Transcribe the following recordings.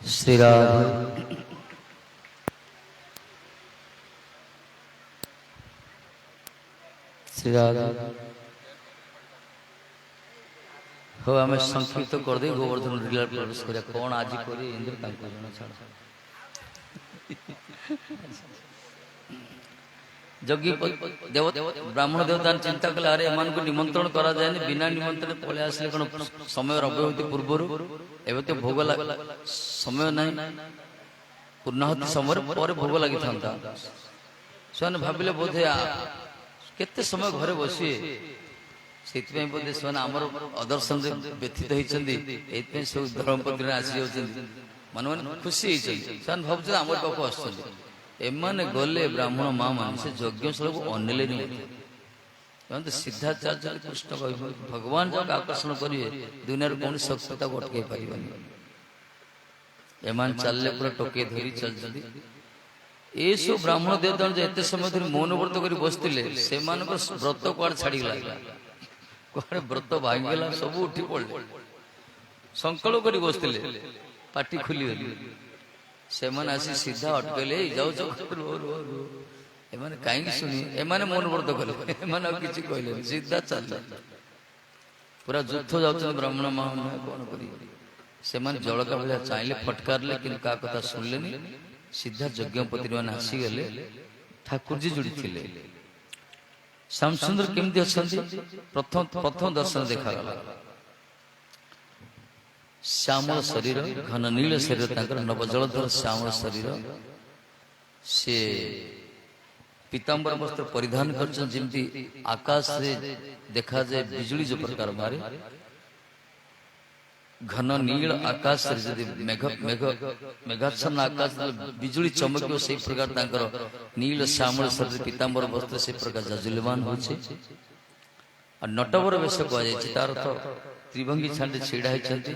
श्री राधे श्री राधे हो आम संक्षिप्त करदे गोवर्धन रिलार प्रवेश करिया कौन आज करे इंद्र तांको जण छाड़ जग्गी देव ब्राह्मण देवता चिंता कले अरे एमान को निमंत्रण करा जाए बिना निमंत्रण पळे आसले कोन समय अव्यवहित पूर्व एवं तो भोग समय ना पूर्णाहुति समय पर भोग लगी था से भाविले बोधे केते समय घरे बसी से बोधे से आमर अदर्शन व्यथित होती सब धर्मपत्नी आसी जाती मन मन खुशी से भाव आम पाख आस एमाने गले ब्राह्मण माँ मान से यज्ञशाला को अनेले नहीं सिद्धाचार्य कृष्ण भगवान जब आकर्षण करेंगे दुनिया कौन शक्ति अटकई पार एमान चलले पूरा टोके धरी चलती ये सब ब्राह्मण देवता एत समय धरी मौन व्रत कर बसते से व्रत कुआड़ छाड़ी कुआड़े व्रत भांगला सब उठी पड़े संकल्प कर बसते पाटी खुली से आसी सीधा अटकले जाओ एमाने कहीं शुणी एमाने मौन व्रत कले एमाने किसी कहले सीधा चल पूरा युद्ध जाऊँ ब्राह्मण माँ कौन कर जड़का भाया चाहिए फटकारले कि क्या कथा शुणिले सीधा यज्ञपति मैंने आसीगले ठाकुर जी जोड़ी थे श्याम सुंदर केमती अच्छा प्रथम प्रथम दर्शन देखा श्यामल शरीर घन नील शरीर नवजलधर श्यामल शरीर से पीतांबर वस्त्र परिधान करमती आकाश से देखा जाए बिजुली जो प्रकार मारे घन नील आकाश मेघाच्छन्न आकाश बिजुली चमक से प्रकार नील श्यामल शरीर पीतांबर वस्त्र से प्रकार जाजुल्यमान हो नटवर वेश कह तार तो त्रिभंगी छांडी छिड़ा होती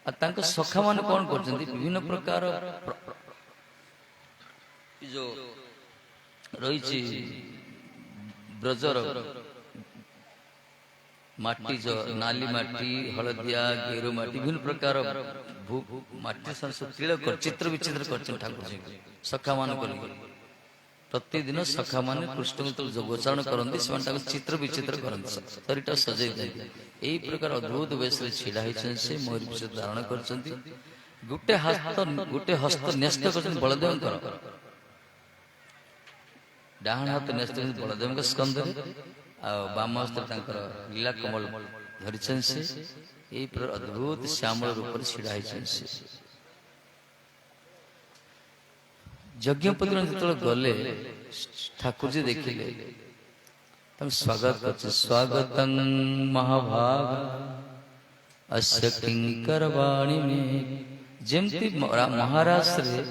सखा मान कौन कर विभिन्न प्रकार जो रही ब्रजर माटी जो नाली माटी हलदिया गेरु माटी विभिन्न प्रकार माटी तिलक चित्र विचित्र कर ठाकुर जी सखा मान प्रतिदिन सखा मान कृष्ण जो गोचारण करते चित्र विचित्र करते शरीर सजाई दिखाते यही प्रकार अद्भुत वेश छिड़ा से मयूर विष धारण कर गोटे हस्त न्यस्त कर बलदेव डाहाण हाथ न्यस्त बलदेव स्कंद बाम हस्त लीला कमल धरी से यही अद्भुत श्यामल रूप से छिड़ा से यज्ञपति जो गले ठाकुर जी देखिले स्वागत कर स्वागत महाभाग अस्य किंकर वाणी में जमती महाराज रे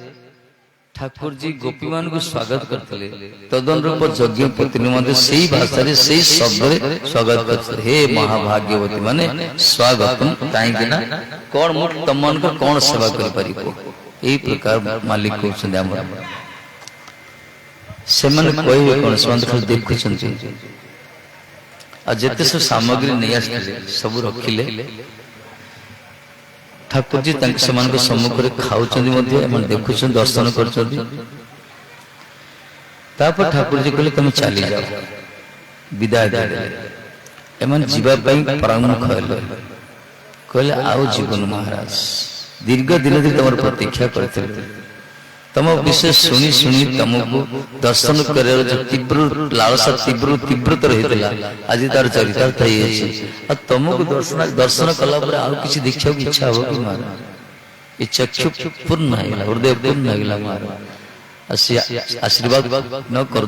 ठाकुर जी गोपी मान को स्वागत करते तदनुरूप यज्ञपति से भाषा से शब्द स्वागत करते हे महाभाग्यवती माने स्वागतम कहीं कौन मुझ तुम मन को कौन सेवा कर यही प्रकार मालिक कहते कौन देखुं जिते सब सामग्री नहीं आसते सब रखिले ठाकुर जी सम्मुख में खाऊ देखुं दर्शन कर ठाकुर जी कहले तुम चली जाओ विदाय एम जावाई परामर्श कहले आओ जीवन महाराज दीर्घ दिन धीरे तुम प्रतीक्षा करते तुम विषय शुणी शुणी तुमको दर्शन कर तीव्र लालसा तीव्र तीव्रतर होता आज तार चरितार्थ तुमको दर्शन कला कि देखा इच्छा हो कि महाराज ये चक्षु पूर्ण हृदय पूर्ण महाराज आशीर्वाद न कर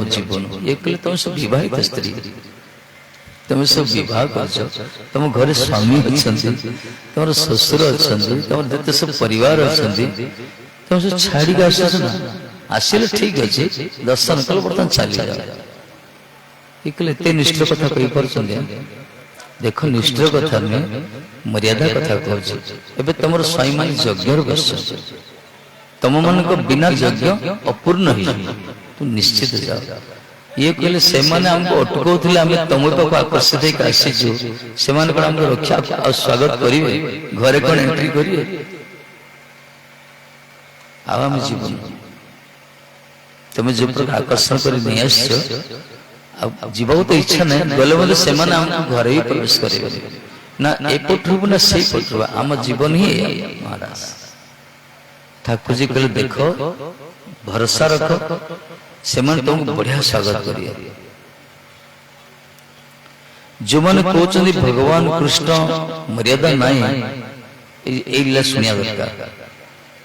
जीवन ये कहले तुम सब विवाहित स्त्री तुम सब विवाह कर तुम घर स्वामी अच्छा तुम ससुर अच्छा तुम जिते सब परिवार अच्छा तुम सब छाड़ी आसिले ठीक अच्छे दर्शन कल बर्तमान चली जाओ एत निष्ठ कथा कही पार देख निष्ठ कथा नुहे मर्यादा कथा कहूँ तुम स्वामी मान यज्ञ बस तुम मान बिना यज्ञ अपूर्ण तुम निश्चित जाओ ये कहले से हमको अटकाउे आम तुम पाक आकर्षित आसीचु से रक्षा स्वागत करेंगे घरे कौन एंट्री करेंगे आम जीवन तुम जो प्रकार आकर्षण कर नहीं आस जीवा तो इच्छा नहीं गले बोले से घर ही प्रवेश करेंगे ना एपटू ना से पटू आम जीवन ही महाराज ठाकुर जी कहले देख भरोसा रख से तुमको बढ़िया स्वागत करिए जो मैंने कहते भगवान कृष्ण मर्यादा नहीं शुणा दरकार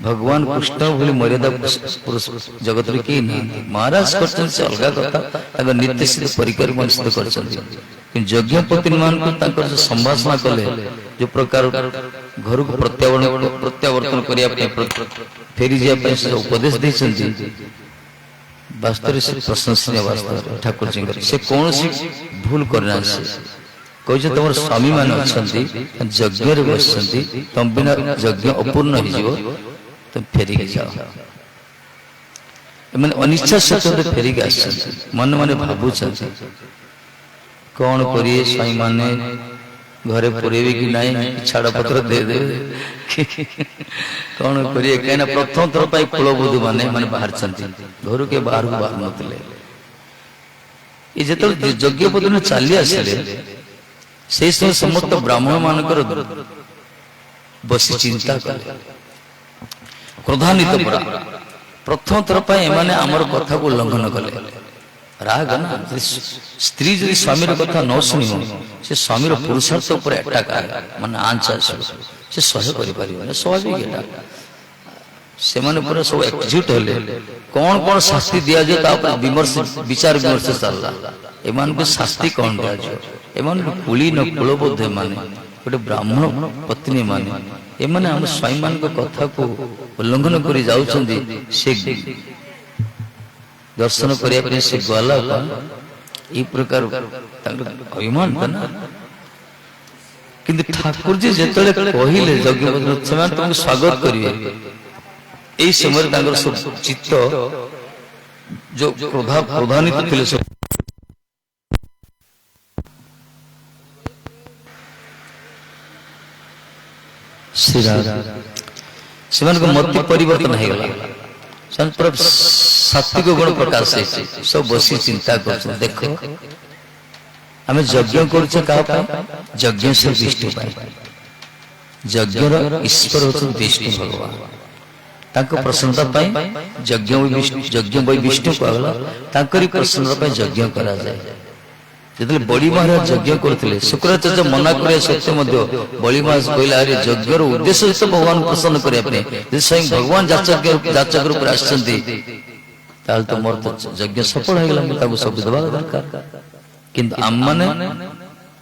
भगवान कृष्ण बोली मर्यादा पुरुष जगत में कहीं नहीं महाराज कर अलग कथा नित्य सिद्ध परिकर सिद्ध कर यज्ञपति मान को संभाषण कले जो प्रकार घर को प्रत्यावर्तन करने फेरी जाए उपदेश देते वास्तव से प्रशंसनीय वास्तव ठाकुर जी से कौन सी भूल करना कहे तुम स्वामी मान अच्छा यज्ञ बस तुम बिना यज्ञ अपूर्ण हो तुम फेरिक जाओ मैंने अनिच्छा सत्य फेरिक आस मन मन भावुं कौन करिए स्वामी माने घरे पुरेबे कि नहीं छाड़ पत्र दे दे कौन करिए कहीं प्रथम थर पर कुलबुद्धि माने माने बाहर घर के बाहर को बाहर नथिले ये जो यज्ञपति ने चली आसिले से समय समस्त ब्राह्मण मानकर बसी चिंता कले क्रोधान्वित पुरा प्रथम थर पर एमाने आमर कथा को उल्लंघन कले राग ना स्त्री जदि स्वामी कथा न शुण से स्वामी पुरुषार्थ उपर अटैक मान आंच से सह कर स्वाभाविक से पूरा सब एकजुट हेले कौन कौन शास्ति दि जाए विमर्श विचार विमर्श चलला एमान को शास्ति कौन दिया एमान कुली न कुलबोध माने गोटे ब्राह्मण पत्नी माने एमाने हम स्वामी मान कथा को उल्लंघन कर जाउछंदी से दर्शन करने से गला ये प्रकार अभिमान था ना किंतु ठाकुर जी जिते कहले यज्ञ तुमको स्वागत करेंगे यही समय सब चित्त जो क्रोधान्वित थे सब से मत परिवर्तन हो गला सात्विक गुण प्रकाश सब बसी चिंता कर देख आम यज्ञ कर यज्ञ से विष्णु यज्ञ ईश्वर होते विष्णु भगवान प्रसन्नता यज्ञ वही विष्णु कहला प्रसन्नता यज्ञ करा जाए जो बड़ी महाराज यज्ञ करते शुक्राचार्य मना कर सत्य बड़ी महाराज कहला अरे यज्ञ उद्देश्य तो भगवान प्रसन्न करने स्वयं भगवान जाचक रूप तो मोर तो यज्ञ सफल हो गला सब देवा दरकार किंतु आम माने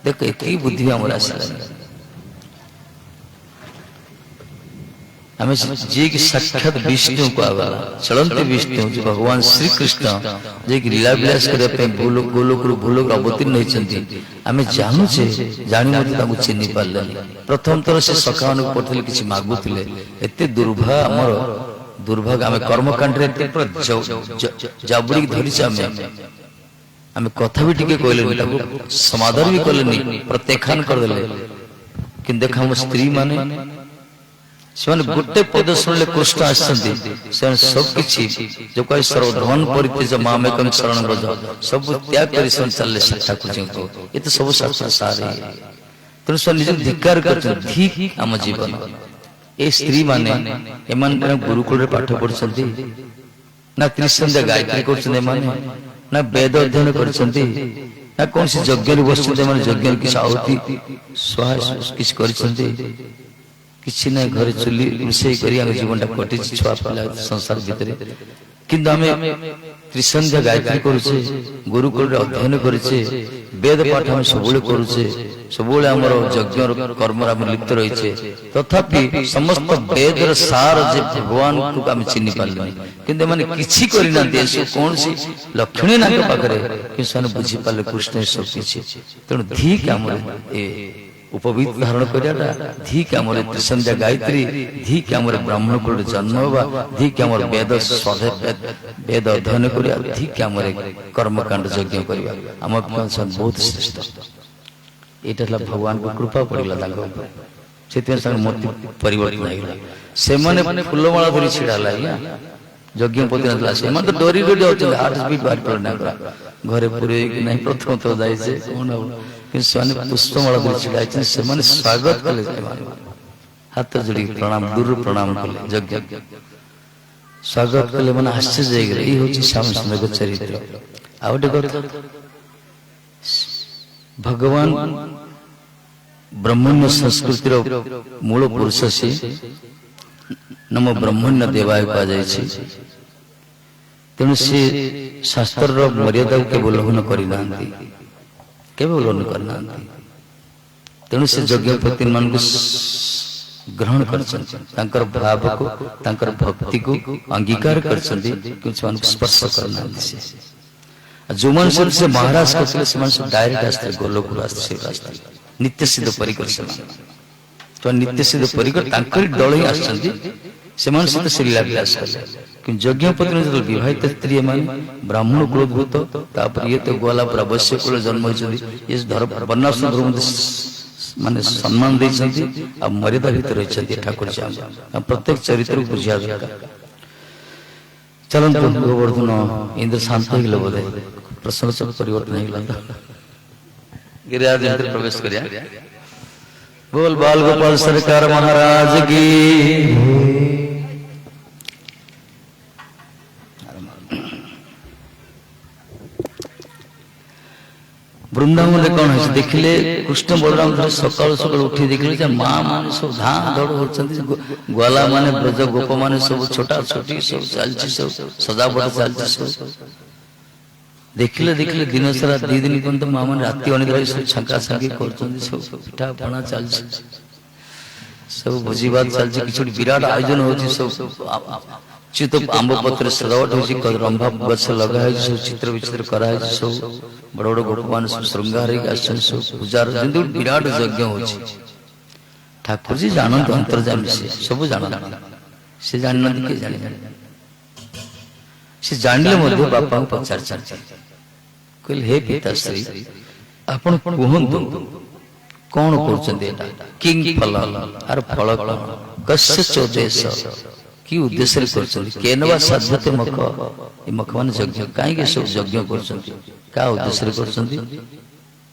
देख एक बुद्धि आमर आसला आम जी की साक्षात विष्णु को आगला चलते विष्णु जो भगवान श्री कृष्ण जे की लीला विलास करने गोलोक भूलोक अवतीर्ण होती आम जानूचे जानी मत चिन्ह पारे प्रथम थर से सखा मान पढ़ते किसी मागुले एत दुर्भाग्य आम कर्मकांड जाबुड़ी धरी आम कथा भी टे कहले समाधान भी कले प्रत्याख्यान करदे कि देख हम स्त्री माने गोटे पद शुणिले कृष्ण आसते सब किसी जो कह सर्वधन परित्यज मामेकं शरणं व्रज सब त्याग कर चलले ठाकुर जी को ये तो सब शास्त्र सार है तेणु सब निज धिक्कार कर आम जीवन ए स्त्री माने एमान गुरुकुल पाठ पढ़ी ना त्रिसंध्या गायत्री कर ना वेद अध्ययन कर कौन सी यज्ञ बस यज्ञ किसी आहुति किसी किसी ना घर चुली रोषे कर जीवन कटि छुआ पिला संसार भितर किंतु आम त्रिसंध्या गायत्री करुचे गुरुकुल अध्ययन करुचे वेद पाठ आम सब करुचे सब यज्ञ कर्म लिप्त रही तथापि समस्त वेद सार जे भगवान को आम चिन्ह पारे किंतु मैंने किसी करना कौन सी लक्षण ना पाखे कि बुझी पारे कृष्ण सब किसी तेणु ठीक आम उपवीत धारण कराटा ठीक आम त्रिसंध्या गायत्री ठीक आम ब्राह्मण कुल जन्म होगा ठीक आम वेद वेद अध्ययन करा ठीक आम कर्मकांड यज्ञ करवा आम बहुत श्रेष्ठ यहाँ भगवान को कृपा पड़ा से मत परिवर्तन होगा से माने फूलमाला धरी छिड़ा है यज्ञपति ना से तो डरी डरी जाते हार्ट बीट बाहर पड़ना घरे पूरे नहीं प्रथम तो जाए से पुष्पमाला धरी छिड़ा से स्वागत कले हाथ जोड़ी प्रणाम दूर प्रणाम कले यज्ञ स्वागत कले मैंने आश्चर्य ये हूँ श्याम सुंदर चरित्र आ गए भगवान ब्रह्मण्य संस्कृतिर मूल पुरुष से नम ब्रह्मण्य देवाय कह जाए तेणु से शास्त्र मर्यादा के उल्लंघन करना उल्लंघन करना तेणु से यज्ञपति मान ग्रहण कर भाव को भक्ति को अंगीकार कर स्पर्श करना जो मन से महाराज करते डायरेक्ट आसते गोलोक आसते नित्य सिद्ध परिकर तो नित्य सिद्ध परिकर दल ही आसते से लीलाविलास कले यज्ञपति जो विवाहित स्त्री मान ब्राह्मण कुलभूत ये तो गोला पर अवश्य कुल जन्म होती वर्णाश्रम धर्म माने सम्मान देते मर्यादा भीतर रही ठाकुर जी प्रत्येक चरित्र को बुझा दरकार चलते गोवर्धन इंद्र शांत हो बोधे प्रश्न सब परिवर्तन हो गिरिराज इंद्र प्रवेश कर बोल बाल गोपाल सरकार महाराज की वृंदावन कौन है देखिले कृष्ण बलराम सकाल सकाल उठी देखिले माँ मान सब धा दौड़ होती ग्वाला माने ब्रज गोप माने सब छोटा छोटी सब चलती सब सजावट चलती सब देखिले देखिले दिन सारा दी दिन पर्यंत माँ मैंने राति अनिद्रा सब छाका छाकी कर पिठा पणा चल सब भोजी भात चलती किसी विराट आयोजन हो चित आंब पत्र सजावट हो रंभा गछ लगा सब चित्र विचित्र कराई सब बड़ बड़ गोप मान सब श्रृंगार सब पूजार विराट यज्ञ हो ठाकुर जी जानते अंतर्जामी से सब जान से जानना किए जाने से जानले बापा पचार कहले हे पिताश्री आपण कहतु कौन कर फल आर फल कस्य चोदेश कि उद्देश्य केनवा साध्यते मख ये मख मान यज्ञ कहीं सब यज्ञ क्या उद्देश्य कर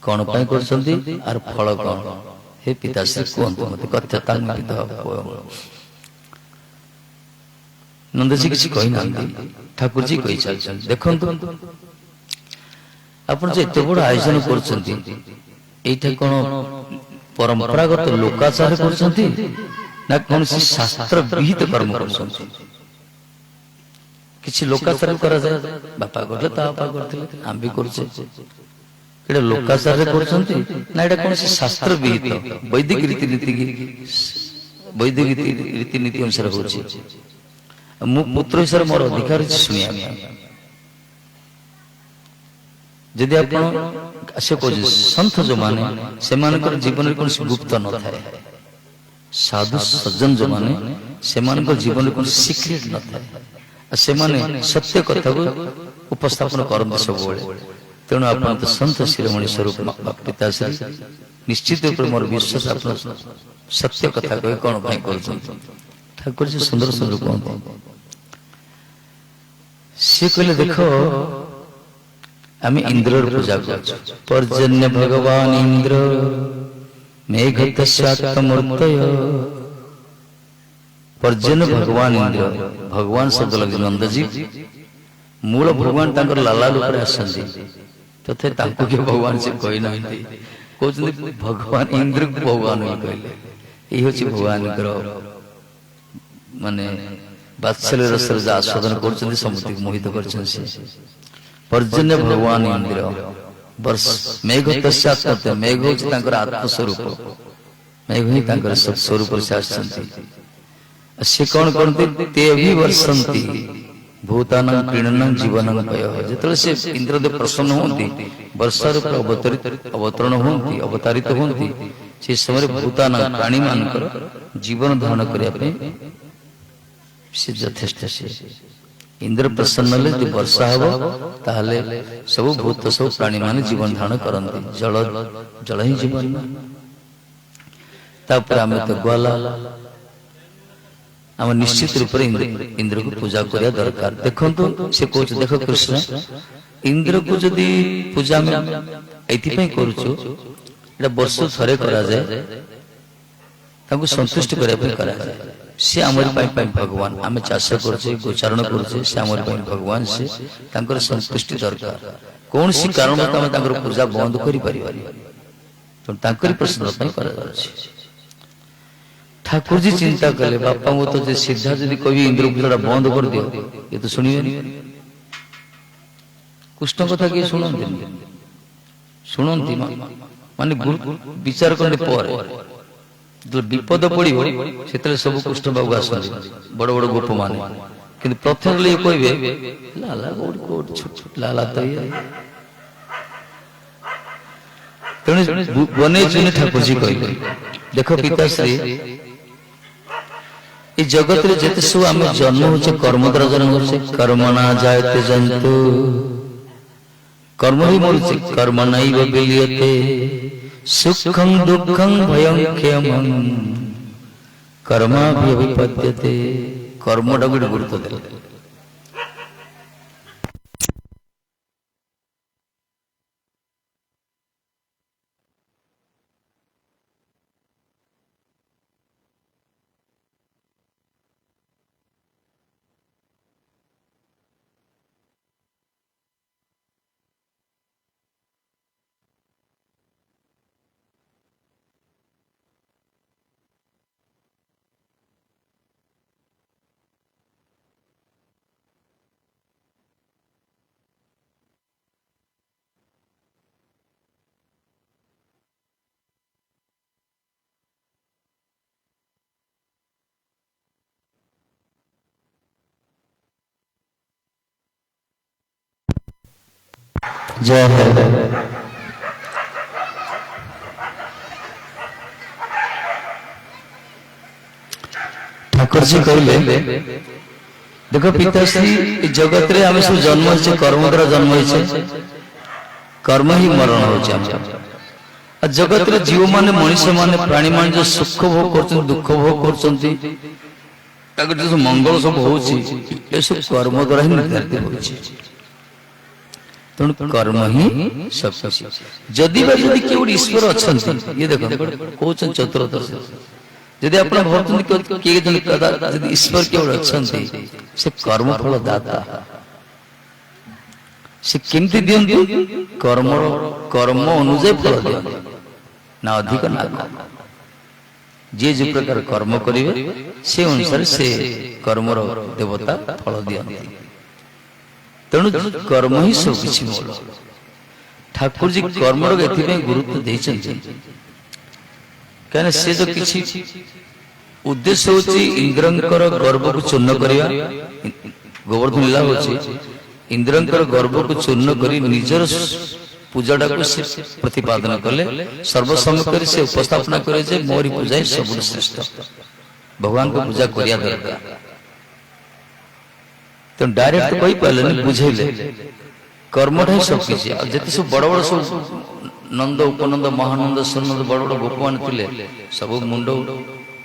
कौन कर आर फल कौन हे पिताश्री कहतु मत कथ्यता नंद जी किसी कही ना ठाकुर जी कही चलते देखु आपण जो एत बड़ आयोजन कर कौन परंपरागत लोकाचार ना कौन शास्त्र विहित कर्म कर किसी लोकाचार करा जाए बापा करले ता बापा करथिले हम भी करछे केडे लोकाचार करछंती ना एटा कौन शास्त्र विहित वैदिक रीतिनीति वैदिक रीतिनीति अनुसार होछि मु पुत्र हिसाब मोर अधिकार शुनिया जदि आप से कह सन्थ जो माने से जीवन कौन गुप्त न थाए साधु सज्जन जो माने से जीवन में कौन सिक्रेट न थाए से सत्य कथा को उपस्थापन करते सब तेणु आप सन्थ शिरोमणि स्वरूप पिताश्री निश्चित रूप मोर विश्वास आप सत्य कथा कह कौन कर ठाकुर जी सुंदर सुंदर कहते सी कहले देखो आम इंद्र पूजा पर्जन्य भगवान इंद्र मेघतमूर्त पर्जन्य भगवान इंद्र भगवान शब्द लगे नंद जी मूल भगवान लाला रूप आसती तथे के भगवान से कही ना कहते भगवान इंद्र को भगवान कहले ये हूँ भगवान माने बात्सल्य रस आस्वादन कर समुद्र मोहित कर पर्जन्य भगवान इंद्र वर्ष मेघ तस्यात् मेघ हूँ आत्मस्वरूप मेघ ही स्वरूप से आसती कौन करते ते भी वर्षंती भूतानां प्रीणनं जीवनं पय जो से इंद्रदेव प्रसन्न होती वर्षा रूप अवतरण होती अवतारित होती से समय भूतानां प्राणी मानकर जीवन धारण करने से यथेष्ट से इंद्र प्रसन्न ले जो वर्षा हम ताहले सब भूत सब प्राणी मान जीवन धारण करते जल जल ही जीवन तापर आम तो गला आम निश्चित रूप से इंद्र को पूजा करिया दरकार। देखंतु से कोच देखो कृष्ण इंद्र को जदि पूजा में एथि पई करूछु एटा वर्ष थरे करा जाए ताको संतुष्ट करिया पई करा जाए। से आमर पई भगवान आमे चाष करछे गोचारण करछे से आमर पई भगवान से तांकर संतुष्टि दरकार। कौन सी कारण में तमे तांकर पूजा बंद करि परिबानी तो तांकर प्रश्न पई करा जाछे। ठाकुर जी चिंता कले बापा वो तो जे सीधा जदि कवि इंद्र पूजा बंद कर दियो ये तो सुनिए कृष्ण कथा के शुणती माने विचार करने पर जो विपद पड़ो से सब कृष्ण बाबू आस बड़ बड़ गोप मान कि प्रथम कहे लाला लाला तो बने चुने ठाकुर जी कह देख पिताश्री ये जगत रे जेते सब आम जन्म होचे कर्म द्वारा जन्म होचे कर्मणा जायते जंतु कर्म ही मरुचे कर्म नैव विलीयते सुखं दुःखं भयं क्षमं कर्माभिपद्यते। कर्मटा गोटे गुरुत्व देले जय है। ठाकुर जी कहले देखो पिताश्री जगत रे आमे सब जन्म होचे कर्म द्वारा जन्म होचे कर्म ही मरण होचे। जगत रे जीव माने मनुष्य माने प्राणी माने जो सुख भोग करछन दुख भोग करछन ताकर जो मंगल सब होची ए सब कर्म द्वारा ही निर्धारित होची। कर्म ही सब जदि केवल ईश्वर अच्छा ये देखो कौन चतुर्दश जदि आप ईश्वर केवल अच्छा से कर्म फल दाता से केमती दियंती कर्म कर्म अनुजाई फल दियंती ना अधिक ना कम जे जो प्रकार कर्म करिवे से अनुसार से कर्मर देवता फल दियंती। तेणु कर्म ही सब किछि मोल ठाकुर जी कर्म गुरुत्व देइछन्ति कहने से जो किछि उद्देश्य होछि इंद्रंकर गर्व को चूर्ण करिया। गोवर्धन लीला होछि इंद्रंकर गर्व को चूर्ण करी निजर पूजाटा को से प्रतिपादन कले सर्वसम्मत से उपस्थापना करे जे मोरी पूजा सबुठ श्रेष्ठ भगवान को पूजा करिया दरकार। तो डायरेक्ट कही पाले बुझेले कर्मटा ही सब किछि जति सब बड़ बड़ सब नंद उपनंद महानंद सुनंद बड़ बड़ गोप मान थिले सब मुंड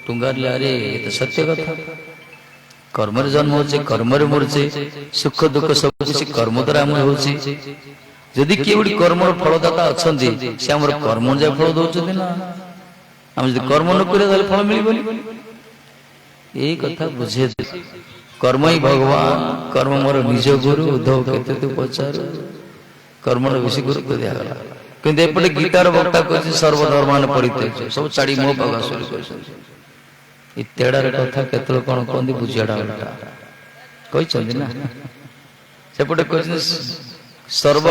टुंगारले अरे ये तो सत्य कथा कर्म रे जन्म होचे कर्म रे मरचे सुख दुख सब किछि कर्म द्वारा हम होछि। जदि केवडी कर्मर फलदाता अछंती से हमर कर्म जे फल दोचते ना हम जदि कर्म न करे ताले फल मिलिबनी एई कथा बुझे। कर्म ही भगवान कर्म मोर निज गुरु उद्धव केते तू पचार कर्म बेसी गुरुत्व दिया गला किंतु एपटे गीतार वक्ता कहछि सर्वधर्मान परित्यज सब छाड़ी मो पागा शुरू करछ इत्याडार कथा केतल कोन कोंदी बुझियाडा उल्टा कहि चंदी ना सेपटे कहछि सर्व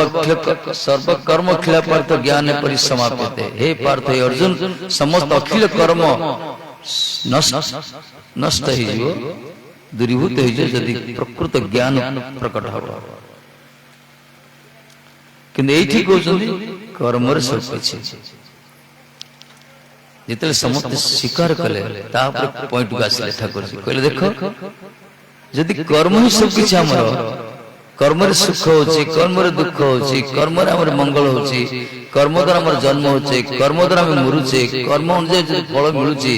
कर्म खिला पार्थ ज्ञान परिसमाप्यते। हे पार्थ हे अर्जुन समस्त अखिल कर्म नष्ट हो जिवो दूरीभूत हो जदि प्रकृत ज्ञान प्रकट हो कि कर्म सब किछि जिते समस्त स्वीकार कले पॉइंट को आसले ठाकुर जी कहले देखो जदि कर्म ही सब किछि हमर कर्म सुख होची कर्म दुख होची कर्म मंगल होची कर्म द्वारा आम जन्म होचे कर्म द्वारा आम मरुचे कर्म अनुसार फल मिलूची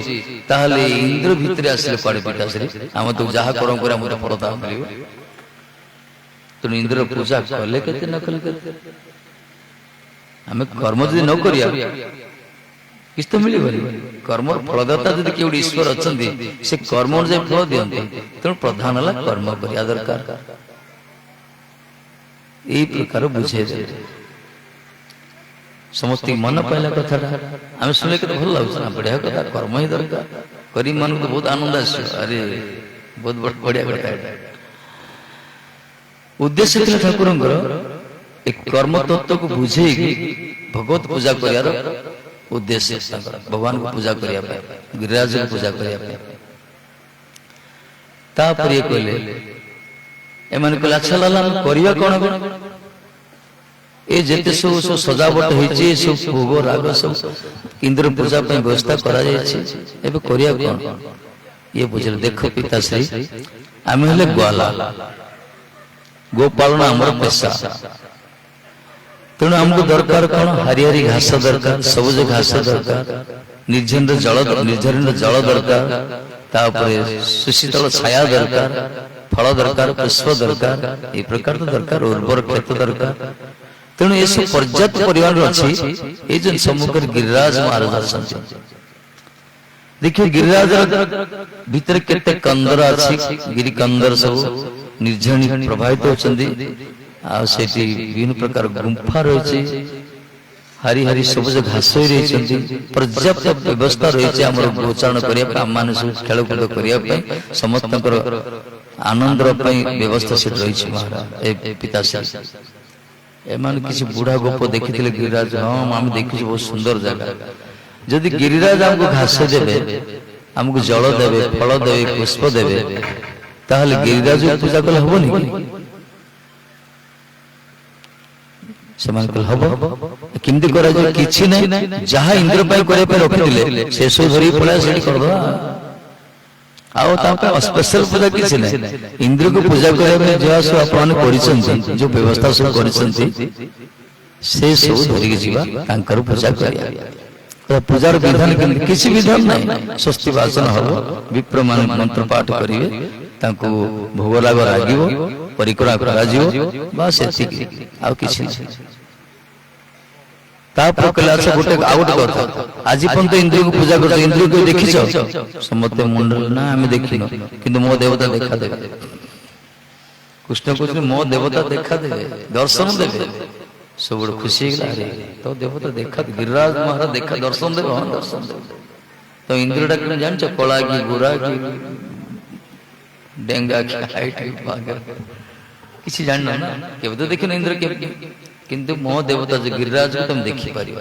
ताहले इंद्र भितर आसिले कुआडे पिताश्री आम तो जहाँ कर्म करे आम तो फल ता मिलिब तेणु इंद्र पूजा कले केते न कले केते आम कर्म जदि न करिया किछ तो मिलिब कर्म फलदाता जदि केउ ईश्वर अछंती से कर्म अनुसार फल दियंती तेणु प्रधान हला कर्म करिया दरकार यही प्रकार बुझे समस्त मन पाइला कथा आम शुणे के भल लगे ना बढ़िया कथा कर्म ही दरकार करी मन को बहुत आनंद आस अरे बहुत बढ़िया कथा उद्देश्य था ठाकुर एक कर्म तत्व को बुझे भगवत पूजा कर उद्देश्य भगवान को पूजा करने गिरिराज को पूजा करने कहले एमाने कहले अच्छा लाला करिया कोन ए जेते सब सजावट होईची सब भोग राग सब इंद्र पूजा पे व्यवस्था करा जायछि एबे करिया कोन ये बुझल देखो पिताश्री आमे हले ग्वाला गोपालन हमर पेशा तेणु हमको दरकार कौन हरिहरी घास दरकार सबुज घास दरकार निर्झर जल दरकार सुशीतल छाया दरकार फल दरकार पुष्प दरकार ये प्रकार तो दरकार उर्वर क्षेत्र दरकार तेणु ये सब पर्याप्त परिमाण अच्छी ये जो सम्मुख गिरिराज महाराज देखिए गिरिराज भीतर केते कंदर अच्छी गिरी कंदर सब निर्झणी प्रभावित होचंदी विभिन्न प्रकार गुंफा रही हरी हरी सबुज घास रही पर्याप्त व्यवस्था रही गोचारण करने खेलकूद करने समस्त आनंद व्यवस्था से रही पिताश्री एमान किसी बुढ़ा गोप देखी गिरिराज हाँ आम देखी बहुत सुंदर जगह जदि गिरिराज आमको घास देवे आमको जल देवे फल देवे पुष्प देवे ताहले गिरिराज पूजा कले हबनी किमती किसी ना जहाँ इंद्र रखी से सब धरी पड़ा से स्पेशल पूजा किसी ना इंद्र को पूजा करने जहाँ सब आप जो व्यवस्था सब कर पूजा कर पूजार विधान किसी विधान ना स्वस्ति भाषण हम विप्र मान मंत्र पाठ करेंगे भोग लाग लगे परिक्रमा बस आ किसी गोटे कथा आज पर्यंत इंद्र को पूजा कर इंद्र को देखी समस्त मुंडल ना आम देखी कि मो देवता देखा देवे कृष्ण कहते मो देवता देखा देवे दर्शन देवे सब खुशी तो देवता देखा गिरिराज महाराज देखा दर्शन देव हाँ दर्शन देव तो इंद्र डाक जान कला की गोरा की डेंगा की हाइट किसी जानना ना केवल तो देखिए इंद्र के किंतु मो देवता जो गिरिराज को तुम देखी पारि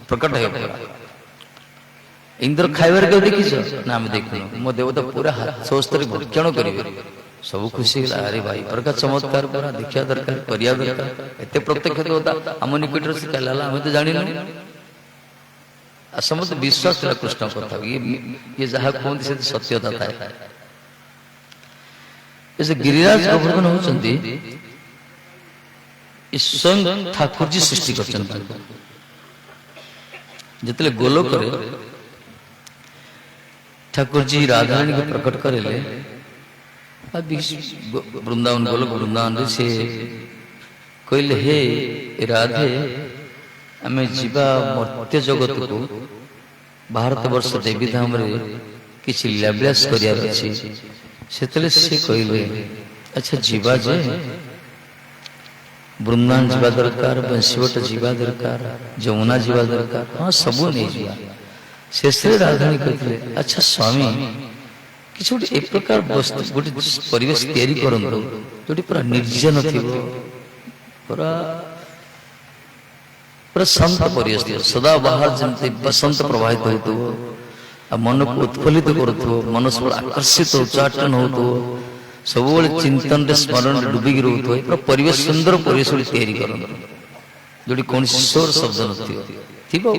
प्रकट है इंद्र खाइबार के देखी ना आम देखु मो देवता पूरा स्वस्थ भक्षण करेंगे सब खुशी अरे भाई प्रकार चमत्कार पूरा देखा दरकार करिया दरकार एते प्रत्यक्ष देवता आम निकट से आम तो जान समस्त विश्वास कृष्ण कथा ये जहाँ कहते से सत्यता था ऐसे गिरिराज गोवर्धन होचंती स्वयं ठाकुर जी सृष्टि करचंती जितले गोलोक रे ठाकुर जी राधा रानी को प्रकट करेले वृंदावन गोलोक वृंदावन से कहले हे राधे आमे जीवा मर्त्य जगत को भारत वर्ष देवी धाम रे किछि लीलाविलास करियार अछि सेतले से कहले अच्छा जीवा जे वृंदावन जीवा दरकार बंशीवट जीवा दरकार जमुना जीवा दरकार हाँ सबू नहीं जीवा शेषे राधानी कहते अच्छा स्वामी किसी गोटे एक प्रकार गोटे परिवेश तैयारी करंतु जोटी पूरा निर्जन थिबो पूरा पूरा शांत परिवेश सदा बाहर जमते बसंत प्रवाहित होतो मन को उत्फुल्लित करुथो मन सब आकर्षित उच्चाटन होतो सब चिंतन स्मरण डुबिकी रोथो पूरा परिवेश सुंदर परिवेश तैयारी करंतु जोटी कौन शोर शब्द नथिबो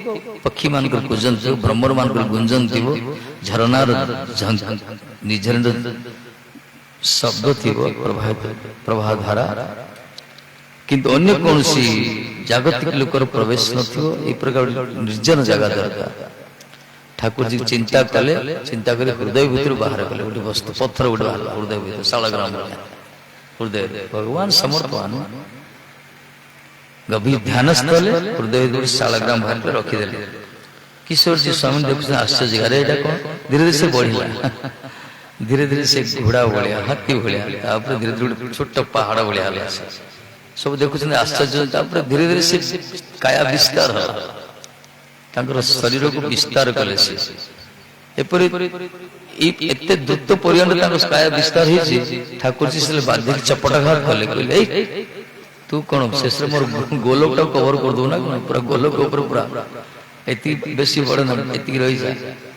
पक्षी मान कूजन थी ब्रह्मर मान गुंजन थी झरनार निझर शब्द थी प्रभाधारा किंतु अन्य कौन सी जागतिक लोकर प्रवेश नथिबो ए प्रकार निर्जन जगह दरकार ठाकुर जी चिंता कले चिंता करे हृदय भीतर बाहर कले गोटे वस्तु पत्थर गोटे बाहर हृदय भीतर शालग्राम हृदय भगवान समर्थवान गभीर ध्यान स्थले हृदय भीतर शालग्राम बाहर कर रखी देले किशोर जी स्वामी देखु आश्चर्य अरे एटा कोन धीरे धीरे से बढ़िला धीरे धीरे से घोड़ा भलिया हाथी भलिया तापर धीरे धीरे छोट पहाड़ भलिया हला सब देखु आश्चर्य तापर धीरे धीरे से काया विस्तार होला तांकर शरीर को विस्तार कले से एपरि एते द्रुत पर्यंत तांकर काया विस्तार हिची ठाकुर जी से बाध्य चपटाघात कले कहले तू कोन शेष मोर गोलोक टा कवर कर दो ना पूरा गोलोक ऊपर पूरा एति बेसी बड़ न एति रही जा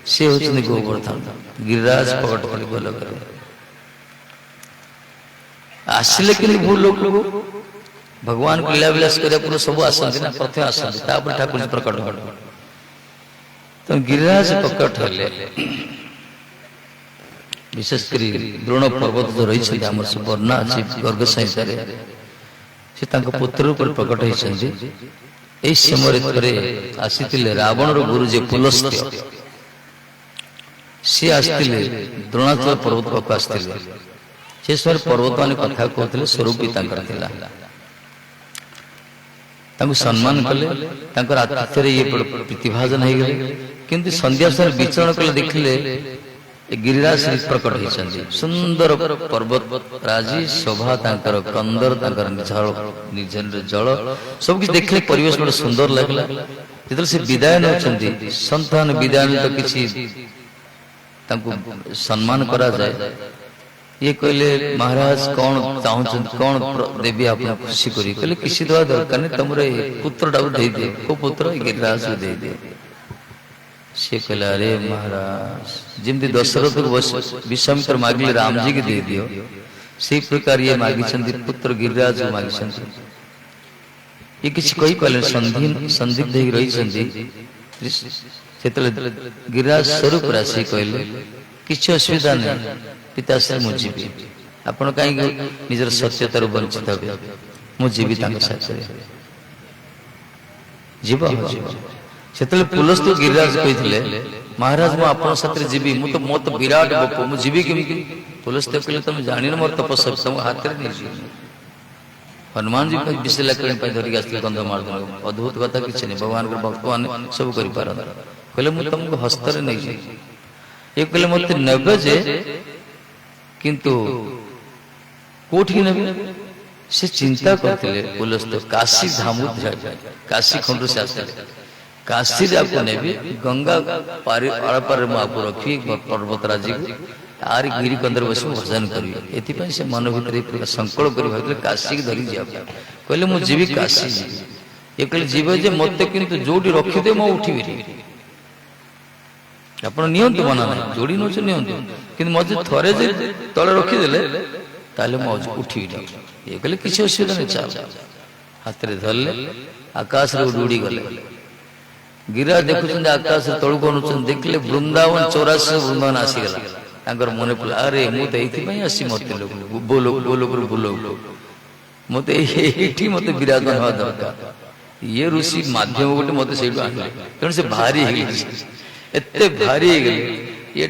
से होचनी गोवर्धन गिरिराज प्रकट कले गोलोक आसिले कि भूल लोक भगवान को लीला विलास करे पूरा सब आसंति ना प्रथम आसंति तापर ठाकुर जी प्रकट कर तो गिरिराज प्रकट हले विशेषकर द्रोण पर्वत जो रही आम सब वर्णा अच्छी गर्ग संहिता से पुत्र रूप प्रकट होती समय आसी रावण गुरु जे पुलस्त्य सी आसते द्रोणाचल पर्वत पाक आसते से समय पर्वत मान कथा कहते स्वरूप भी सम्मान कले आतिथ्य ये प्रतिभाजन हो गए किंतु संध्या समय विचरण कले देखिले गिरिराज प्रकट होती सुंदर पर्वत राजी शोभा कंदर निर्जन जल सब किसी देखले परिवेश बड़ा सुंदर लगला जो से विदाय नौकरी संतान विदाय तो किसी सम्मान करा जाए ये कहले महाराज कौन चाहूँ कौन देवी आप खुशी करी कहले किसी दवा दरकार नहीं तुम पुत्र टाक दे दे को पुत्र गिरिराज को दे दे सी कहला अरे महाराज जमी दशरथ को विश्वामित्र मांगले राम जी की दे दियो से प्रकार ये मागी पुत्र गिरिराज को मागी ये किसी कही पारे संदिग्ध रही गिरिराज स्वरूप राशि कहले किसी असुविधा नहीं पिताश्री मु जीवी आपण कहीं निजर सत्यतार वंचित हे मुझी जीव से पुलस्त गिरिराज कहते महाराज मुझे जीवी मुझे मत विराट गोप मुझे जीवी केमी पुलस्त कहले तुम जान मोर तपस्या तुम हाथ में नहीं हनुमान जी विषय धरिक आसते कंधमाल अद्भुत कथा किसी नहीं भगवान को भक्त मान सब कर कहले मुझे तुमको हस्त नहीं ये कहले मत नब जे किंतु कोठी ने से चिंता करते पुलस्त काशी धाम काशी खंड से आसते काशी आपको ने गंगा पार आपको रखी पर्वतराजी आर गिरी कंदर बस भजन करिए एथि से मन भीतर संकल्प कर काशी की धरी जा कहले मु जीवी काशी ये कहले जीव जे मत किंतु जोड़ी रखी दे मु उठिबी आपण नियंतु मना नहीं जोड़ी नौ कि मजे थरे जे तले रखीदे ताले उठी ये कहले किसी असुविधा नहीं चल हाथ में धरले आकाश रे उड़ी गले गिरिराज देखुं आकाश तलू कौन देखले वृंदावन 84 वृंदावन आसीगला मन पड़ा अरे मुझे आसी मत बोलो बोलो मत मत विराजमान हवा दरकार ये ऋषि माध्यम गोटे मत से तेणु से भारी एते भारी गले ये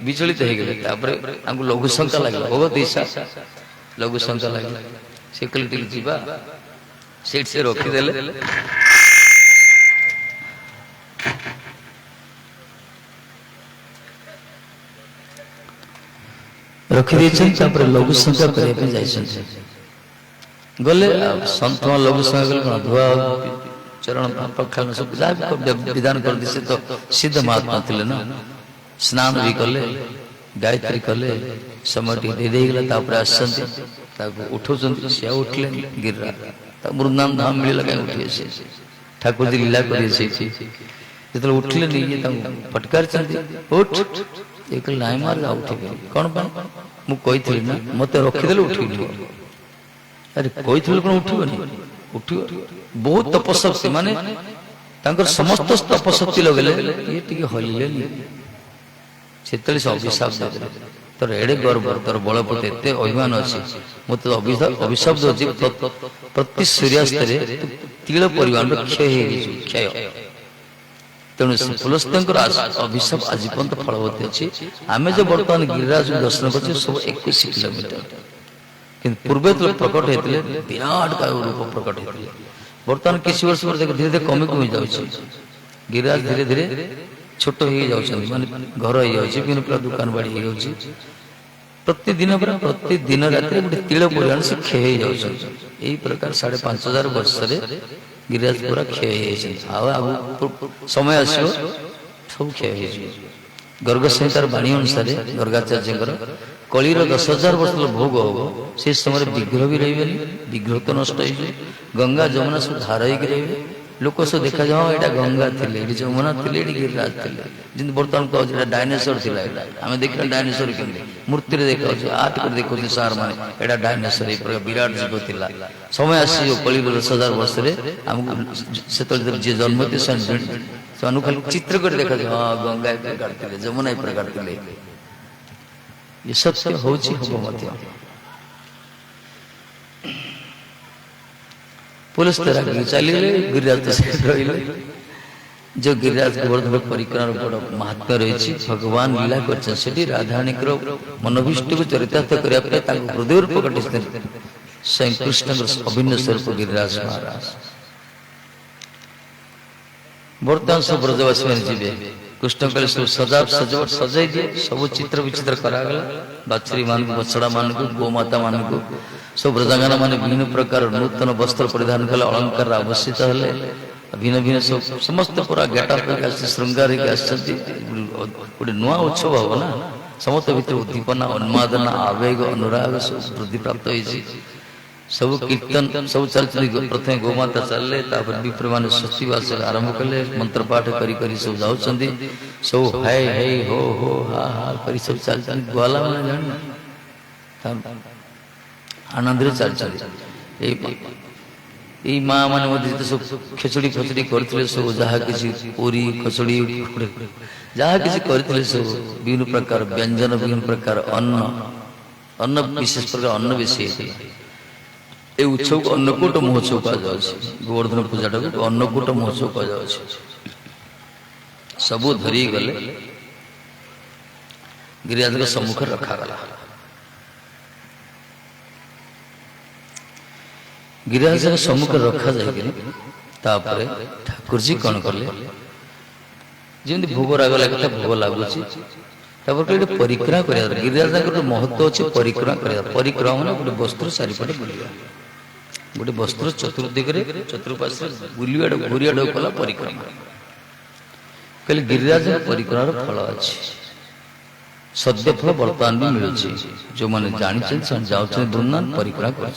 विचलित हो गए लघु शंका लगे बहुत ईशा लघु शंका लगे से कहले जीवा सीट से रखीदे रखी लघु शंका करने गले सन्त लघु शंका गले धुआ चरण प्रक्षालन सब विधान कर दी से तो सिद्ध महात्मा थे ना स्नान भी कले गायत्री कले समय दे गला उठो से उठले गिरिराज वृंदावन धाम मिले कहीं उठे से ठाकुर जी लीला कर जो उठले नहीं ये फटकार उठ ये कहले नाई मार जा उठी कौन मुझे ना मत रखीदे उठ अरे कही कौन उठबनी उठ बहुत तपशक्ति माने समस्त तपशक्ति लगे ये हल्ले से अभिशाप तोर एड़े गर्व तोर बल प्रति एते अभिमान अच्छी मत अभिशब्द अच्छी प्रति सूर्यास्त तिल परिमाण क्षय क्षय तेणु पुलस्तर अभिशाप आज पर्यंत फलवती अच्छी आम जो बर्तमान गिरिराज दर्शन कर सब 21 किलोमीटर कि पूर्वे तो प्रकट होते विराट का रूप प्रकट होते बर्तमान किसी वर्ष पर धीरे धीरे कमी कमी जाऊँ गिरिराज धीरे धीरे छोट हो माने घर हो विभिन्न प्रकार दुकान बाड़ी हो प्रतिदिन प्रतिदिन रात गोटे तिल परिमाण से क्षय हो यही प्रकार 5,500 वर्ष गिरिराज पूरा क्षय समय आसो सब क्षय गर्ग संहितार बाणी अनुसार गर्गाचार्य कलिर 10,000 वर्ष भोग हम से समय विग्रह भी रही विग्रह तो नष्ट हो गंगा जमुना सब धार हो लोक सब देखा जाओ यहाँ गंगा थे जमुना थे गिरिराज थे जिन बर्तमान कह डायनासोर थी आम देखा डायनासोर के मूर्ति देखा आर्ट कर देखते सार मैंने यहाँ डायनासोर ये विराट जीव था समय आसो कलिर 10,000 वर्ष से जी जन्म थे से खाली चित्र कर देखा जाए हाँ गंगा एक प्रकार थे जमुना एक प्रकार थे ये सत्य हो पुलिस तरह चली गिरिराज रही जो गिरिराज गोवर्धन परिक्रमा बड़ महात्मा रही भगवान लीला कर राधाराणी मनोभिष्ट को चरितार्थ करने हृदय प्रकट स्वयं कृष्ण अभिन्न स्वरूप गिरिराज महाराज बर्तमान सब ब्रजवासी मैंने जीवे कृष्ण कहले सब सजावट सजाई दिए सब चित्र विचित्र करागला बाछुरी मान बछड़ा मान को गोमाता मान को सब ब्रजांगना मान विभिन्न प्रकार नूतन वस्त्र परिधान कले अलंकार आवस्थित हेले भिन्न भिन्न सब समस्त पूरा गेटअप श्रृंगार गोटे नुआ उत्सव हम ना समस्त भर उद्दीपना उन्मादना आवेग अनुराग सब वृद्धि प्राप्त हो सब कीर्तन सब चलती प्रथम गोमाता चलले विप्र मान स्वस्तिवास आरंभ कले मंत्र पाठ करी करी सब जाऊँ सब हाय हाय हो हा हा करी सब चलते ग्वाला मैंने जान आनंद चलते ये माँ मैंने सब खेचड़ी फचड़ी करते सब जहाँ किसी पूरी खचड़ी जहाँ किसी करते सब विभिन्न प्रकार व्यंजन विभिन्न प्रकार अन्न विशेष प्रकार अन्न बेसी ये उत्सव को अन्नकूट महोत्सव कह गोवर्धन पूजा को अन्नकूट महोत्सव कह सबू धरी गले गिरिराज सम्मुख रखागला गिरिराज सम्मुख रखा जाए ठाकुर जी कौन कले जमी भोग राग लगे भोग लगुच परिक्रमा कर गिरिराज महत्व अच्छे परिक्रमा कर परिक्रमा मैंने गोटे वस्त्र चारिपटे बुलवा गोटे वस्त्र चतुर्दिगरे चतुर्पार्श्व बुलिया घूरिया कला परिक्रमा कहले गिरिराज परिक्रमा फल अच्छे सद्य फल बर्तमान भी मिलूँ जो मैंने जानी जाऊँ वृंदावन परिक्रमा कर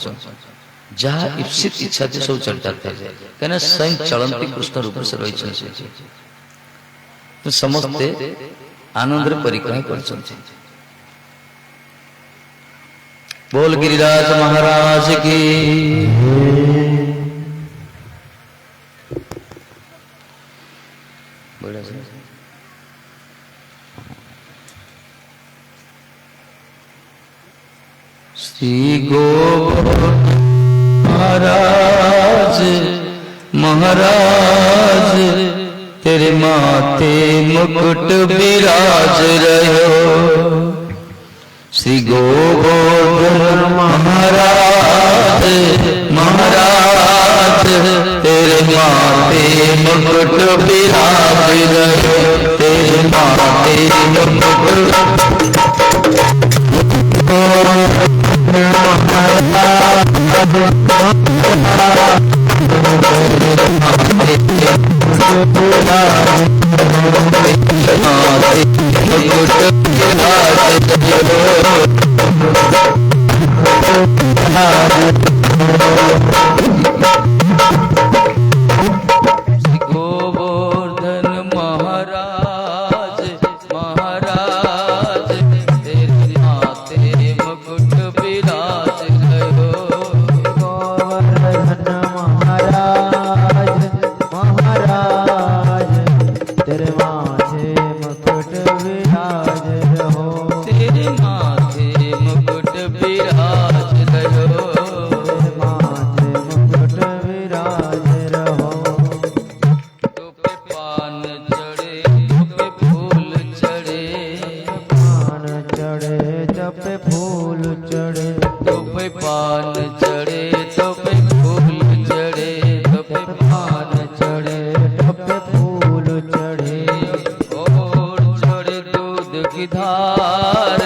जहाँ इप्सित इच्छा थी सब चरितार्थ कहीं स्वयं चलती कृष्ण रूप से रही तो समस्ते आनंद परिक्रमा कर बोल गिरिराज महाराज की श्री गोवर्धन महाराज महाराज तेरे माथे मुकुट विराज रहो श्री गोवर्धन महाराज महाराज तेरे माथे मुकुट विराज रहो तेरे माथे मुकुट गोवर्धन महाराज महाराज तेरे माथे मुकुट विराज रहो गोवर्धन महाराज महाराज तेरे माथे मुकुट विराज रहो तेरे माथे की धार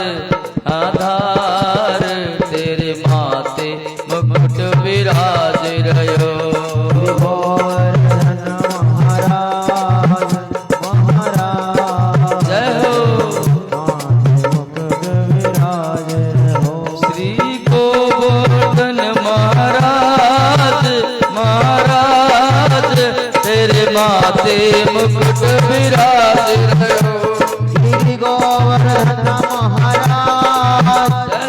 आधार तेरे माथे मुकुट विराज रहो। गोवर्धन महाराज महाराज जय हो मुकुट विराज रहो। श्री गोवर्धन महाराज महाराज तेरे माथे मुकुट विराज रहो। श्री गोवर्धन महाराज